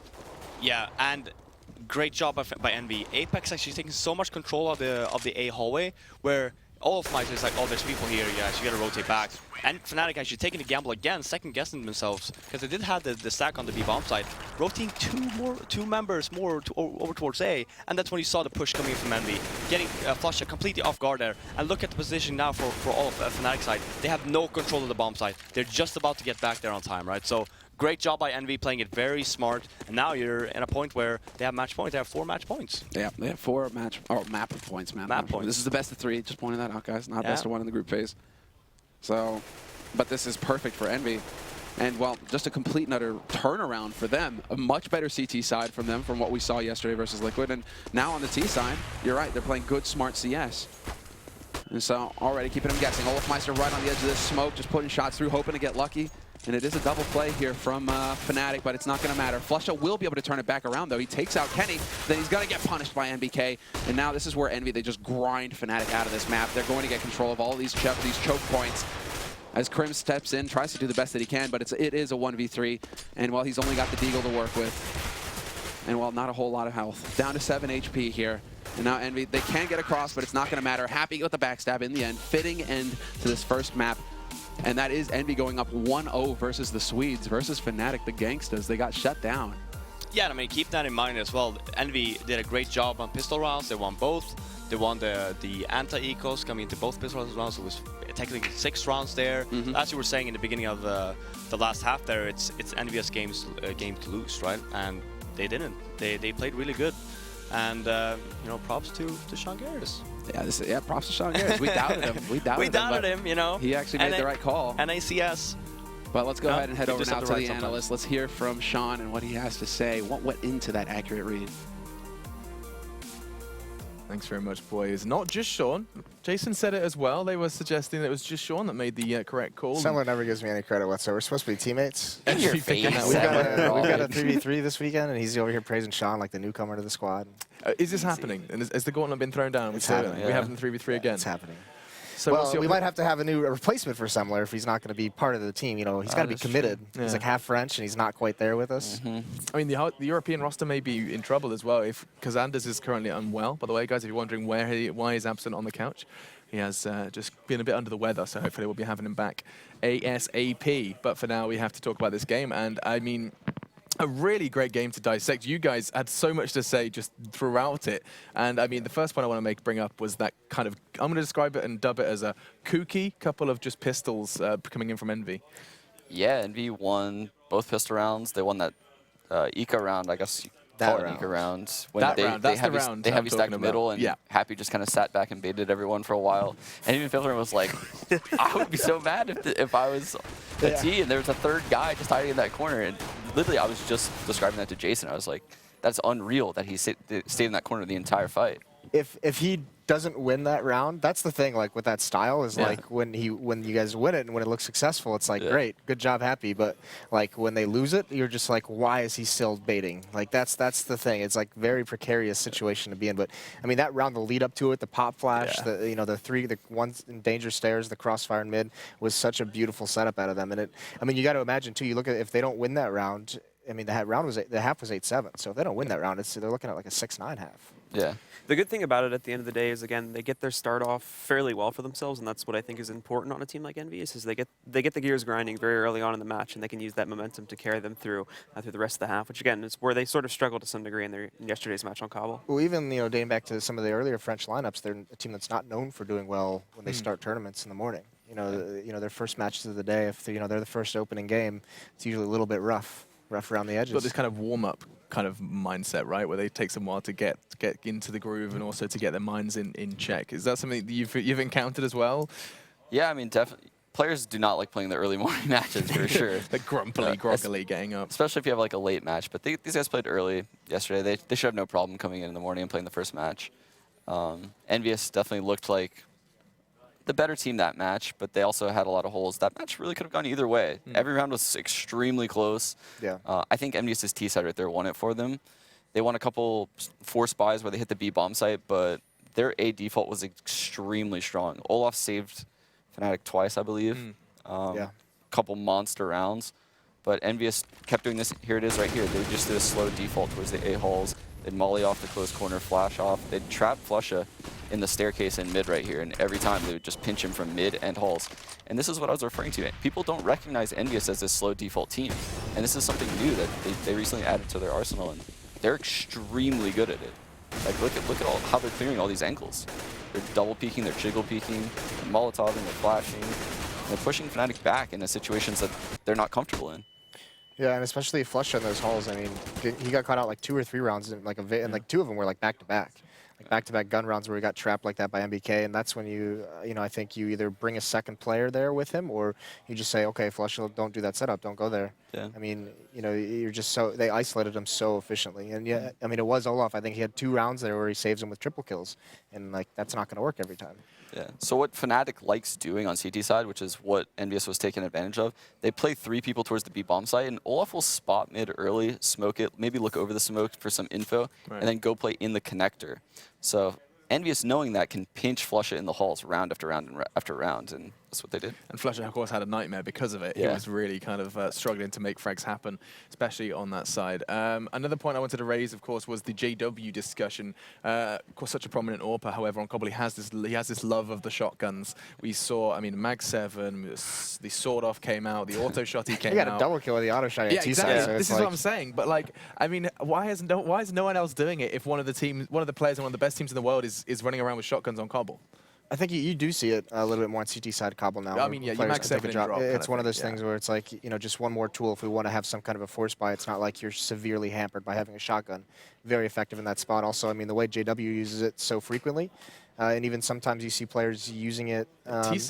Speaker 6: Yeah, and great job by Envy. Apex actually taking so much control of the A hallway, where olofmeister is like, oh, there's people here, yeah, so you gotta rotate back. And Fnatic actually taking the gamble again, second-guessing themselves, because they did have the stack on the B bomb side, rotating 2 members more over towards A, and that's when you saw the push coming from Envy, getting Flusha completely off guard there. And look at the position now for all of Fnatic side. They have no control of the bomb side. They're just about to get back there on time, right? So great job by Envy, playing it very smart. And now you're in a point where they have match points. They have 4 match points.
Speaker 5: Yeah, they have 4 map points, man.
Speaker 6: Map points.
Speaker 5: This is the best of 3. Just pointing that out, guys. Not best of 1 in the group phase. So, but this is perfect for Envy. And, well, just a complete and utter turnaround for them. A much better CT side from them from what we saw yesterday versus Liquid. And now on the T side, you're right, they're playing good, smart CS. And so, already keeping them guessing. olofmeister right on the edge of this smoke, just putting shots through, hoping to get lucky. And it is a double play here from Fnatic, but it's not going to matter. Flusha will be able to turn it back around, though. He takes out Kenny, then he's going to get punished by NBK. And now this is where Envy, they just grind Fnatic out of this map. They're going to get control of all of these choke points. As Krim steps in, tries to do the best that he can, but it is a 1v3. And, well, he's only got the Deagle to work with. And, well, not a whole lot of health. Down to 7 HP here. And now Envy, they can get across, but it's not going to matter. Happy with the backstab in the end. Fitting end to this first map. And that is Envy going up 1-0 versus the Swedes, versus Fnatic, the Gangstas. They got shut down.
Speaker 6: Yeah, I mean, keep that in mind as well. Envy did a great job on pistol rounds. They won both. They won the anti-ecos coming into both pistol rounds. It was technically 6 rounds there. As you were saying in the beginning of the last half there, it's EnVyUS game to lose, right? And they didn't. They played really good. And, you know, props to Sean Garris.
Speaker 5: Yeah, props to Sean Garris. We doubted him. We doubted him,
Speaker 6: you know.
Speaker 5: He actually made the right call.
Speaker 6: And ACS.
Speaker 5: But let's go ahead and head over now to the analyst. Let's hear from Sean and what he has to say. What went into that accurate read?
Speaker 1: Thanks very much, boys. Not just Sean. Jason said it as well. They were suggesting that it was just Sean that made the correct call.
Speaker 2: Someone never gives me any credit whatsoever. We're supposed to be teammates.
Speaker 3: In your face.
Speaker 2: We've got a 3v3 this weekend, and he's over here praising Sean like the newcomer to the squad.
Speaker 1: Is this happening? And has the gauntlet been thrown down?
Speaker 2: It's happening.
Speaker 1: We have the 3v3 again.
Speaker 2: It's happening.
Speaker 1: So
Speaker 2: well, we might have to have a new replacement for Semler if he's not going to be part of the team. You know, he's got to be committed. He's like half French, and he's not quite there with us.
Speaker 1: I mean, the European roster may be in trouble as well if Kazanders is currently unwell. By the way, guys, if you're wondering why he's absent on the couch, he has just been a bit under the weather, so hopefully we'll be having him back ASAP. But for now, we have to talk about this game, and I mean, a really great game to dissect. You guys had so much to say just throughout it. And I mean, the first point I want to bring up was that kind of, I'm going to describe it and dub it as a kooky couple of just pistols coming in from Envy.
Speaker 3: Yeah, Envy won both pistol rounds. They won that Eco round, I guess you call it Eco round. When they heavy stacked middle, and Happy just kind of sat back and baited everyone for a while. And even Filter was like, I would be so mad if I was a T and there was a third guy just hiding in that corner. And literally, I was just describing that to Jason. I was like, that's unreal that he stayed in that corner the entire fight.
Speaker 2: If he doesn't win that round, that's the thing. Like with that style is
Speaker 1: Yeah.
Speaker 2: like when you guys win it and when it looks successful, it's like great, good job, happy. But like when they lose it, you're just like, why is he still baiting? Like that's the thing. It's like very precarious situation to be in. But I mean that round, the lead up to it, the pop flash, the one in danger stairs, the crossfire in mid was such a beautiful setup out of them. And I mean you got to imagine too. You look at if they don't win that round. I mean the half was 8-7. So if they don't win that round, they're looking at like a 6-9 half.
Speaker 3: Yeah.
Speaker 4: The good thing about it at the end of the day is, again, they get their start off fairly well for themselves, and that's what I think is important on a team like EnVyUS, is they get the gears grinding very early on in the match, and they can use that momentum to carry them through the rest of the half, which, again, is where they sort of struggled to some degree in yesterday's match on Cbble.
Speaker 2: Well, even dating back to some of the earlier French lineups, they're a team that's not known for doing well when they start tournaments in the morning. Their first matches of the day, if they're the first opening game, it's usually a little bit rough around the edges.
Speaker 1: But this kind of warm-up kind of mindset, right, where they take some while to get into the groove and also to get their minds in check. Is that something that you've encountered as well?
Speaker 3: Yeah, I mean, definitely. Players do not like playing the early morning matches, for sure.
Speaker 1: They're grumpily, groggily getting up.
Speaker 3: Especially if you have like a late match. But these guys played early yesterday. They should have no problem coming in the morning and playing the first match. EnVyUS definitely looked like the better team that match, but they also had a lot of holes. That match really could have gone either way. Every round was extremely close.
Speaker 2: Yeah.
Speaker 3: I think EnVyUS's T side right there won it for them. They won a couple force buys where they hit the B bomb site, but their A default was extremely strong. Olaf saved Fnatic twice, I believe. Couple monster rounds. But EnVyUS kept doing this. Here it is right here. They just did a slow default towards the A halls. They'd molly off the close corner, flash off. They'd trap Flusha in the staircase in mid right here, and every time they would just pinch him from mid and halls. And this is what I was referring to. People don't recognize EnVyUS as this slow default team. And this is something new that they recently added to their arsenal, and they're extremely good at it. Like, look at how they're clearing all these angles. They're double peeking, they're jiggle peeking, they're molotoving, they're flashing. They're pushing Fnatic back into situations that they're not comfortable in.
Speaker 2: Yeah, and especially Flusha in those halls. I mean, he got caught out like 2 or 3 rounds, and like 2 of them were like back-to-back. Like back-to-back gun rounds where he got trapped like that by MBK, and that's when I think you either bring a second player there with him, or you just say, okay, Flusha, don't do that setup, don't go there.
Speaker 3: Yeah.
Speaker 2: I mean, you're just they isolated him so efficiently, and yeah, I mean, it was Olaf. I think he had 2 rounds there where he saves him with triple kills, and like that's not going to work every time.
Speaker 3: Yeah. So what Fnatic likes doing on CT side, which is what EnVyUS was taking advantage of, they play 3 people towards the B bomb site, and Olaf will spot mid early, smoke it, maybe look over the smoke for some info, and then go play in the connector. So EnVyUS, knowing that, can pinch Flusha in the halls round after round and after round, and that's what they did.
Speaker 1: And Flusha, of course, had a nightmare because of it. He was really kind of struggling to make frags happen, especially on that side. Another point I wanted to raise, of course, was the JW discussion. Of course, such a prominent AWPer, however, on Cbble, he has this love of the shotguns. We saw, I mean, Mag 7, the sword off came out, the auto shotty came out.
Speaker 2: He got a double kill with the auto shot.
Speaker 1: Yeah, exactly.
Speaker 2: So
Speaker 1: this is what I'm saying. But like, I mean, why is no one else doing it if one of the players and one of the best teams in the world is running around with shotguns on Cbble?
Speaker 2: I think you do see it a little bit more on CT side Cbble now.
Speaker 1: I mean, yeah, you max 7 and drop.
Speaker 2: It's one of those things where it's like, just one more tool if we want to have some kind of a force buy. It's not like you're severely hampered by having a shotgun. Very effective in that spot. Also, I mean, the way JW uses it so frequently, and even sometimes you see players using it,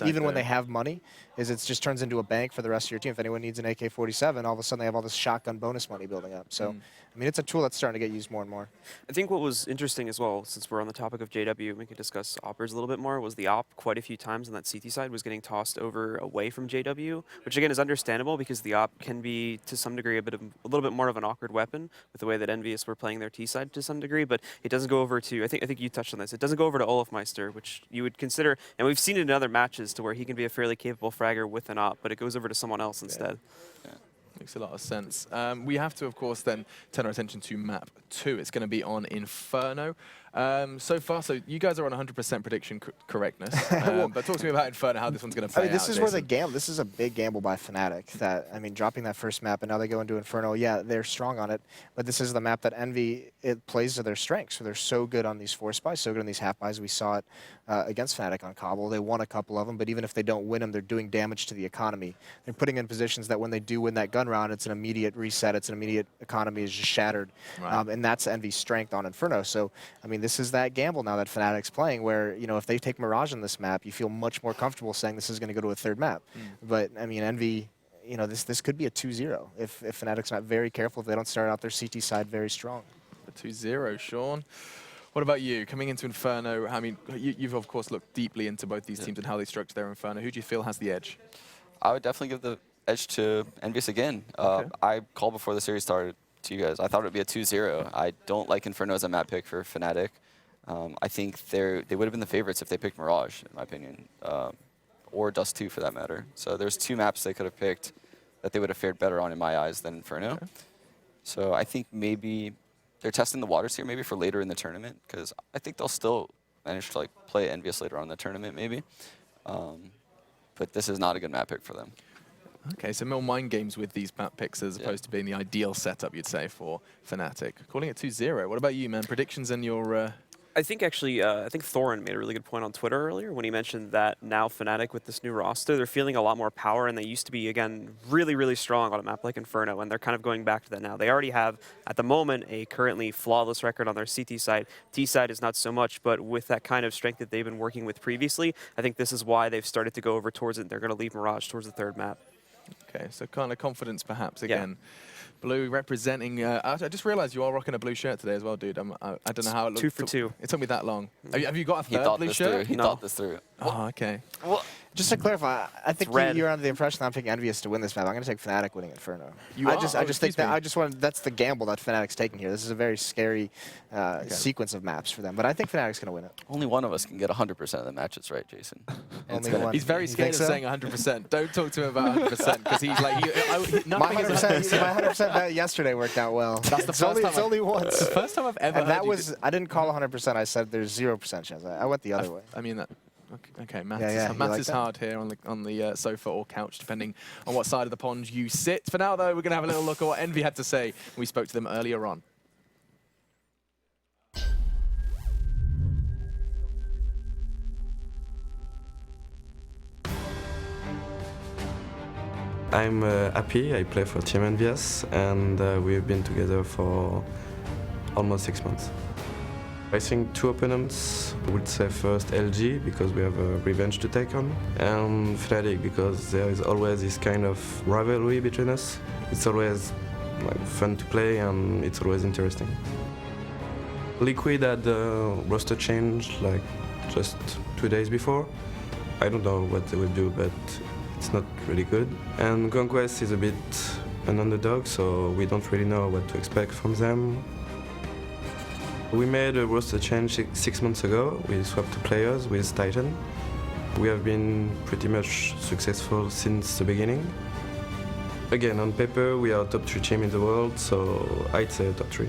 Speaker 2: even when they have money, is it just turns into a bank for the rest of your team. If anyone needs an AK-47, all of a sudden they have all this shotgun bonus money building up. So, I mean, it's a tool that's starting to get used more and more.
Speaker 4: I think what was interesting as well, since we're on the topic of JW, we could discuss oppers a little bit more, was the op quite a few times on that CT side was getting tossed over away from JW, which again is understandable because the op can be, to some degree, a little bit more of an awkward weapon with the way that EnVyUS were playing their T side to some degree, but it doesn't go over to, I think you touched on this, it doesn't go over to Olafmeister, which you would consider, and we've seen it in other matches to where he can be a fairly capable fragger with an op, but it goes over to someone else instead.
Speaker 1: Yeah. Makes a lot of sense. We have to, of course, then turn our attention to map 2. It's going to be on Inferno. So far, so you guys are on 100% prediction correctness. But talk to me about Inferno, how this one's going to play out.
Speaker 2: This is where the gamble. This is a big gamble by Fnatic. That dropping that first map and now they go into Inferno. Yeah, they're strong on it, but this is the map that it plays to their strengths. So they're so good on these force buys, so good on these half buys. We saw it against Fnatic on Cbble. They won a couple of them, but even if they don't win them, they're doing damage to the economy. They're putting in positions that when they do win that gun round, it's an immediate reset. It's an immediate economy is just shattered, and that's EnVy's strength on Inferno. So I mean, this is that gamble now that Fnatic's playing, where if they take Mirage on this map, you feel much more comfortable saying this is going to go to a 3rd map. But I mean, EnVy, this could be a 2-0 if Fnatic's not very careful, if they don't start out their CT side very strong.
Speaker 1: A 2-0, Sean. What about you? Coming into Inferno, I mean, you've of course looked deeply into both these teams and how they structure their Inferno. Who do you feel has the edge?
Speaker 3: I would definitely give the edge to EnVyUS again.
Speaker 1: Okay.
Speaker 3: I called before the series started to you guys. I thought it would be a 2-0. I don't like Inferno as a map pick for Fnatic. I think they would have been the favorites if they picked Mirage, in my opinion, or Dust 2 for that matter. So there's 2 maps they could have picked that they would have fared better on in my eyes than Inferno. Okay. So I think maybe they're testing the waters here, maybe for later in the tournament, because I think they'll still manage to play EnVyUS later on in the tournament, maybe. But this is not a good map pick for them.
Speaker 1: Okay, so more mind games with these map picks as opposed to being the ideal setup, you'd say, for Fnatic. Calling it 2-0. What about you, man? Predictions and your...
Speaker 4: I think actually, I think Thorin made a really good point on Twitter earlier when he mentioned that now Fnatic with this new roster, they're feeling a lot more power, and they used to be, again, really, really strong on a map like Inferno, and they're kind of going back to that now. They already have, at the moment, a currently flawless record on their CT side. T side is not so much, but with that kind of strength that they've been working with previously, I think this is why they've started to go over towards it. They're going to leave Mirage towards the 3rd map.
Speaker 1: Okay, so kind of confidence perhaps again. Yeah. Blue representing... I just realized you are rocking a blue shirt today as well, dude. I don't know how it looked.
Speaker 4: 2 for 2.
Speaker 1: It took me that long. Have you got a third blue shirt?
Speaker 3: He thought this through.
Speaker 1: Oh, okay.
Speaker 2: Well, just to clarify, I think you're under the impression that I'm picking EnVyUS to win this map. I'm going to take Fnatic winning Inferno. I just think that that's the gamble that Fnatic's taking here. This is a very scary sequence of maps for them, but I think Fnatic's going to win it.
Speaker 3: Only one of us can get 100% of the matches right, Jason.
Speaker 2: Only one.
Speaker 1: He's very scared of saying 100%. Don't talk to him about 100% because he's like,
Speaker 2: my 100% bet yesterday worked out well.
Speaker 1: That's the first time.
Speaker 2: It's only once.
Speaker 1: The first time I've ever.
Speaker 2: And that was I didn't call 100%. I said there's 0% chance. I went the other way.
Speaker 1: I mean that. Okay, maths is hard here on the sofa or couch, depending on what side of the pond you sit. For now, though, we're going to have a little look at what Envy had to say. We spoke to them earlier on.
Speaker 7: I'm happy. I play for Team EnVyUS, and we've been together for almost 6 months. I think 2 opponents. I would say first LG, because we have a revenge to take on, and Fnatic, because there is always this kind of rivalry between us. It's always fun to play, and it's always interesting. Liquid had the roster change just 2 days before. I don't know what they will do, but it's not really good. And Conquest is a bit an underdog, so we don't really know what to expect from them. We made a roster change 6 months ago. We swapped players with Titan. We have been pretty much successful since the beginning. Again, on paper, we are top 3 team in the world, so I'd say top 3.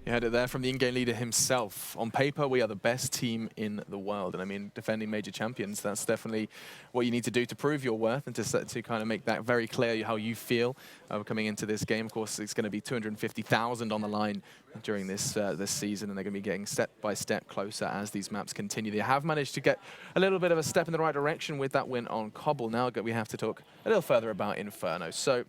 Speaker 1: You heard it there from the in-game leader himself. On paper, we are the best team in the world. And I mean, defending major champions, that's definitely what you need to do to prove your worth and to kind of make that very clear how you feel coming into this game. Of course, it's going to be 250,000 on the line during this this season, and they're going to be getting step by step closer as these maps continue. They have managed to get a little bit of a step in the right direction with that win on Cbble. Now we have to talk a little further about Inferno. So,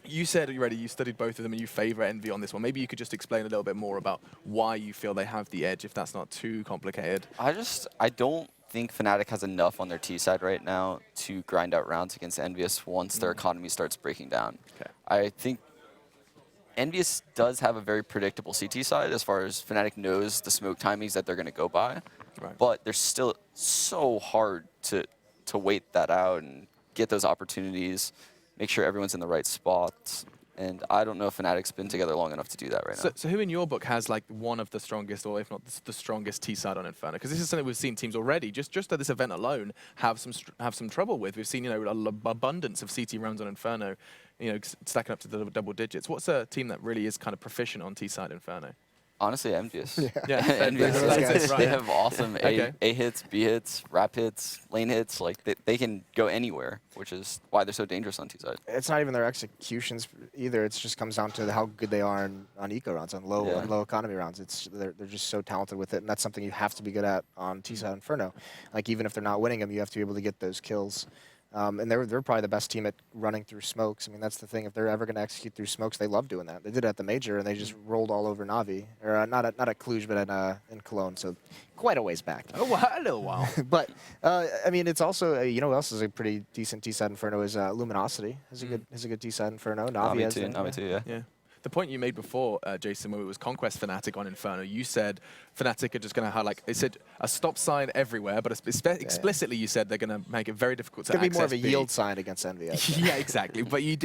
Speaker 1: you said already you studied both of them and you favor Envy on this one. Maybe you could just explain a little bit more about why you feel they have the edge, if that's not too complicated.
Speaker 3: I don't think Fnatic has enough on their T side right now to grind out rounds against EnVyUS once their economy starts breaking down. Okay. I think EnVyUS does have a very predictable CT side as far as Fnatic knows the smoke timings that they're going to go by. Right. But they're still so hard to wait that out and get those opportunities. Make sure everyone's in the right spots. And I don't know if Fnatic's been together long enough to do that right now.
Speaker 1: So who in your book has like one of the strongest, or if not the strongest T-side on Inferno? Because this is something we've seen teams already, just at this event alone, have some trouble with. We've seen, an abundance of CT rounds on Inferno, stacking up to the double digits. What's a team that really is kind of proficient on T-side Inferno?
Speaker 3: Honestly, EnVyUS.
Speaker 1: Yeah.
Speaker 3: EnVyUS. They have awesome A hits, B hits, rap hits, lane hits. Like they can go anywhere, which is why they're so dangerous on T-side.
Speaker 2: It's not even their executions either. It just comes down to how good they are on eco rounds, on low economy rounds. They're just so talented with it, and that's something you have to be good at on T-side Inferno. Like even if they're not winning them, you have to be able to get those kills And they're probably the best team at running through smokes. I mean, that's the thing. If they're ever going to execute through smokes, they love doing that. They did it at the major, and they just rolled all over Na'Vi. Or not at Cluj, but in Cologne. So quite a ways back.
Speaker 1: Oh, wow, a little while.
Speaker 2: But, I mean, it's also, you know who else is a pretty decent T-side Inferno is Luminosity. Is a good T-side Inferno.
Speaker 3: Na'Vi too, yeah.
Speaker 1: The point you made before, Jason, when it was Conquest Fnatic on Inferno, you said Fnatic are just going to have, like, it said a stop sign everywhere, but explicitly you said they're going to make it very difficult to access.
Speaker 2: It's going to be more of a yield sign against EnVyUS.
Speaker 1: Yeah, exactly. But you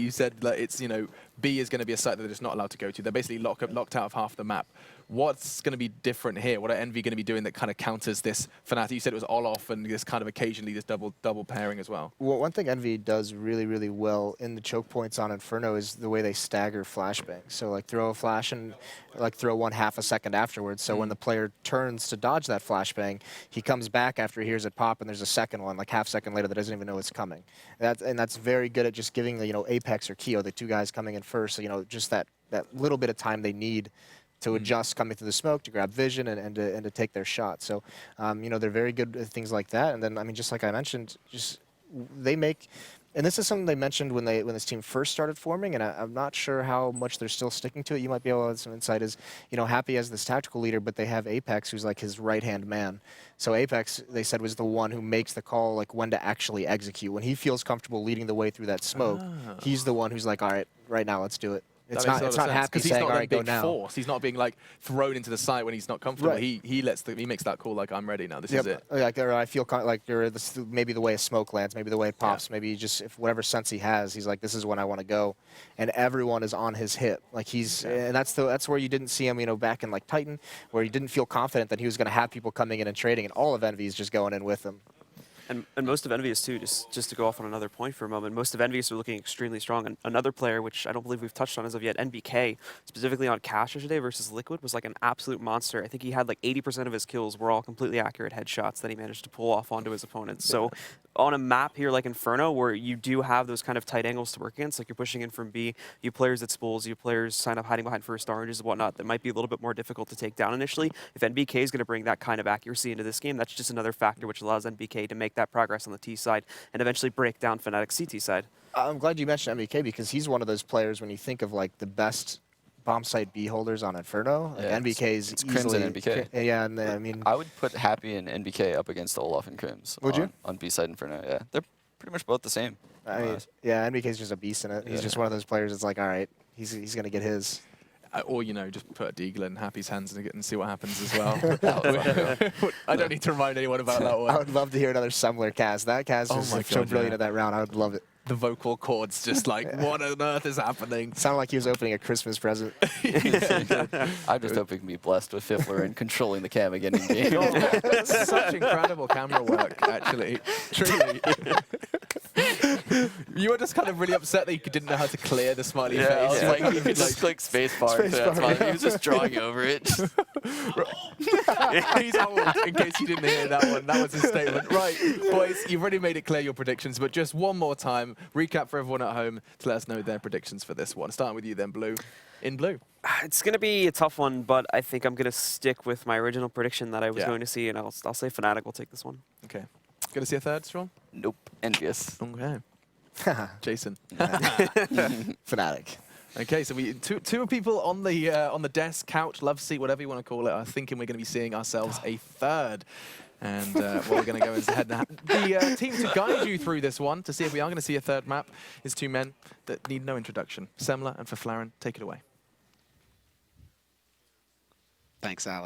Speaker 1: said that it's, you know, B is going to be a site that they're just not allowed to go to. They're basically locked out of half the map. What's going to be different here? What are EnVy going to be doing that kind of counters this Fnatic? You said it was all-off and this kind of occasionally this double pairing as well.
Speaker 2: Well, one thing EnVy does really, really well in the choke points on Inferno is the way they stagger flashbangs. So, like, throw a flash and, like, throw one half a second afterwards. So when the player turns to dodge that flashbang, he comes back after he hears it pop, and there's a second one, like half second later, that doesn't even know it's coming. That's very good at just giving the, you know, Apex or Keo, the two guys coming in first, so, you know, just that little bit of time they need to adjust coming through the smoke, to grab vision, and to take their shot. So, you know, they're very good at things like that. And then, I mean, just like I mentioned, just they make, and this is something they mentioned when this team first started forming, and I'm not sure how much they're still sticking to it. You might be able to have some insight. Is, you know, Happy as this tactical leader, but they have Apex, who's like his right-hand man. So Apex, they said, was the one who makes the call, like, when to actually execute. When he feels comfortable leading the way through that smoke, he's the one who's like, all right, right now, let's do it. It's not Happy saying, all right, go now.
Speaker 1: Force. He's not being, like, thrown into the site when he's not comfortable.
Speaker 2: Right.
Speaker 1: He makes that call, like, I'm ready now. This is it.
Speaker 2: Like, or I feel like maybe the way a smoke lands, maybe the way it pops, maybe just if whatever sense he has, he's like, this is when I want to go, and everyone is on his hip. Like and that's where you didn't see him, you know, back in like Titan, where he didn't feel confident that he was going to have people coming in and trading, and all of EnVy is just going in with him.
Speaker 4: And most of EnVyUS too, just to go off on another point for a moment, most of EnVyUS are looking extremely strong. And another player, which I don't believe we've touched on as of yet, NBK, specifically on Cash yesterday versus Liquid, was like an absolute monster. I think he had like 80% of his kills were all completely accurate headshots that he managed to pull off onto his opponents. So on a map here like Inferno, where you do have those kind of tight angles to work against, like you're pushing in from B, you players at spools, you players sign up hiding behind first oranges and whatnot, that might be a little bit more difficult to take down initially. If NBK is going to bring that kind of accuracy into this game, that's just another factor which allows NBK to make that progress on the T side and eventually break down Fnatic's CT side.
Speaker 2: I'm glad you mentioned NBK because he's one of those players when you think of like the best bomb site B holders on Inferno.
Speaker 3: Yeah,
Speaker 2: like NBK's
Speaker 3: it's Crims and NBK.
Speaker 2: Yeah, and I mean,
Speaker 3: I would put Happy and NBK up against Olaf and Crims.
Speaker 2: Would you?
Speaker 3: On B side Inferno, yeah. They're pretty much both the same.
Speaker 2: I mean, yeah, NBK's just a beast in it. He's just one of those players that's like, all right, he's going to get his.
Speaker 1: Or, you know, just put a Deagle in Happy's hands and see what happens as well. I don't need to remind anyone about that one.
Speaker 2: I would love to hear another Sumler cast. That cast is so brilliant at that round. I would love it.
Speaker 1: The vocal cords just like, what on earth is happening?
Speaker 2: Sounded like he was opening a Christmas present.
Speaker 3: I'm just hoping to be blessed with Fiffler and controlling the cam again in game.
Speaker 1: That's such incredible camera work, actually. Truly. You were just kind of really upset that you didn't know how to clear the smiley face.
Speaker 3: Yeah. Like, you could just click spacebar. He was just drawing over it.
Speaker 1: He's old, in case you didn't hear that one. That was his statement. Right, boys, you've already made it clear your predictions, but just one more time, recap for everyone at home to let us know their predictions for this one. Starting with you then, Blue. In Blue.
Speaker 4: It's going to be a tough one, but I think I'm going to stick with my original prediction that I was going to see, and I'll say Fnatic will take this one.
Speaker 1: Okay. Going to see a third, Strong?
Speaker 3: Nope. EnVyUS.
Speaker 1: Okay. Jason.
Speaker 2: Fnatic.
Speaker 1: Okay, so we two people on the desk, couch, love seat, whatever you want to call it, are thinking we're going to be seeing ourselves a third. And what we're going to go is ahead and the team to guide you through this one to see if we are going to see a third map is two men that need no introduction. Semler and Faflaren, take it away.
Speaker 8: Thanks, Alex.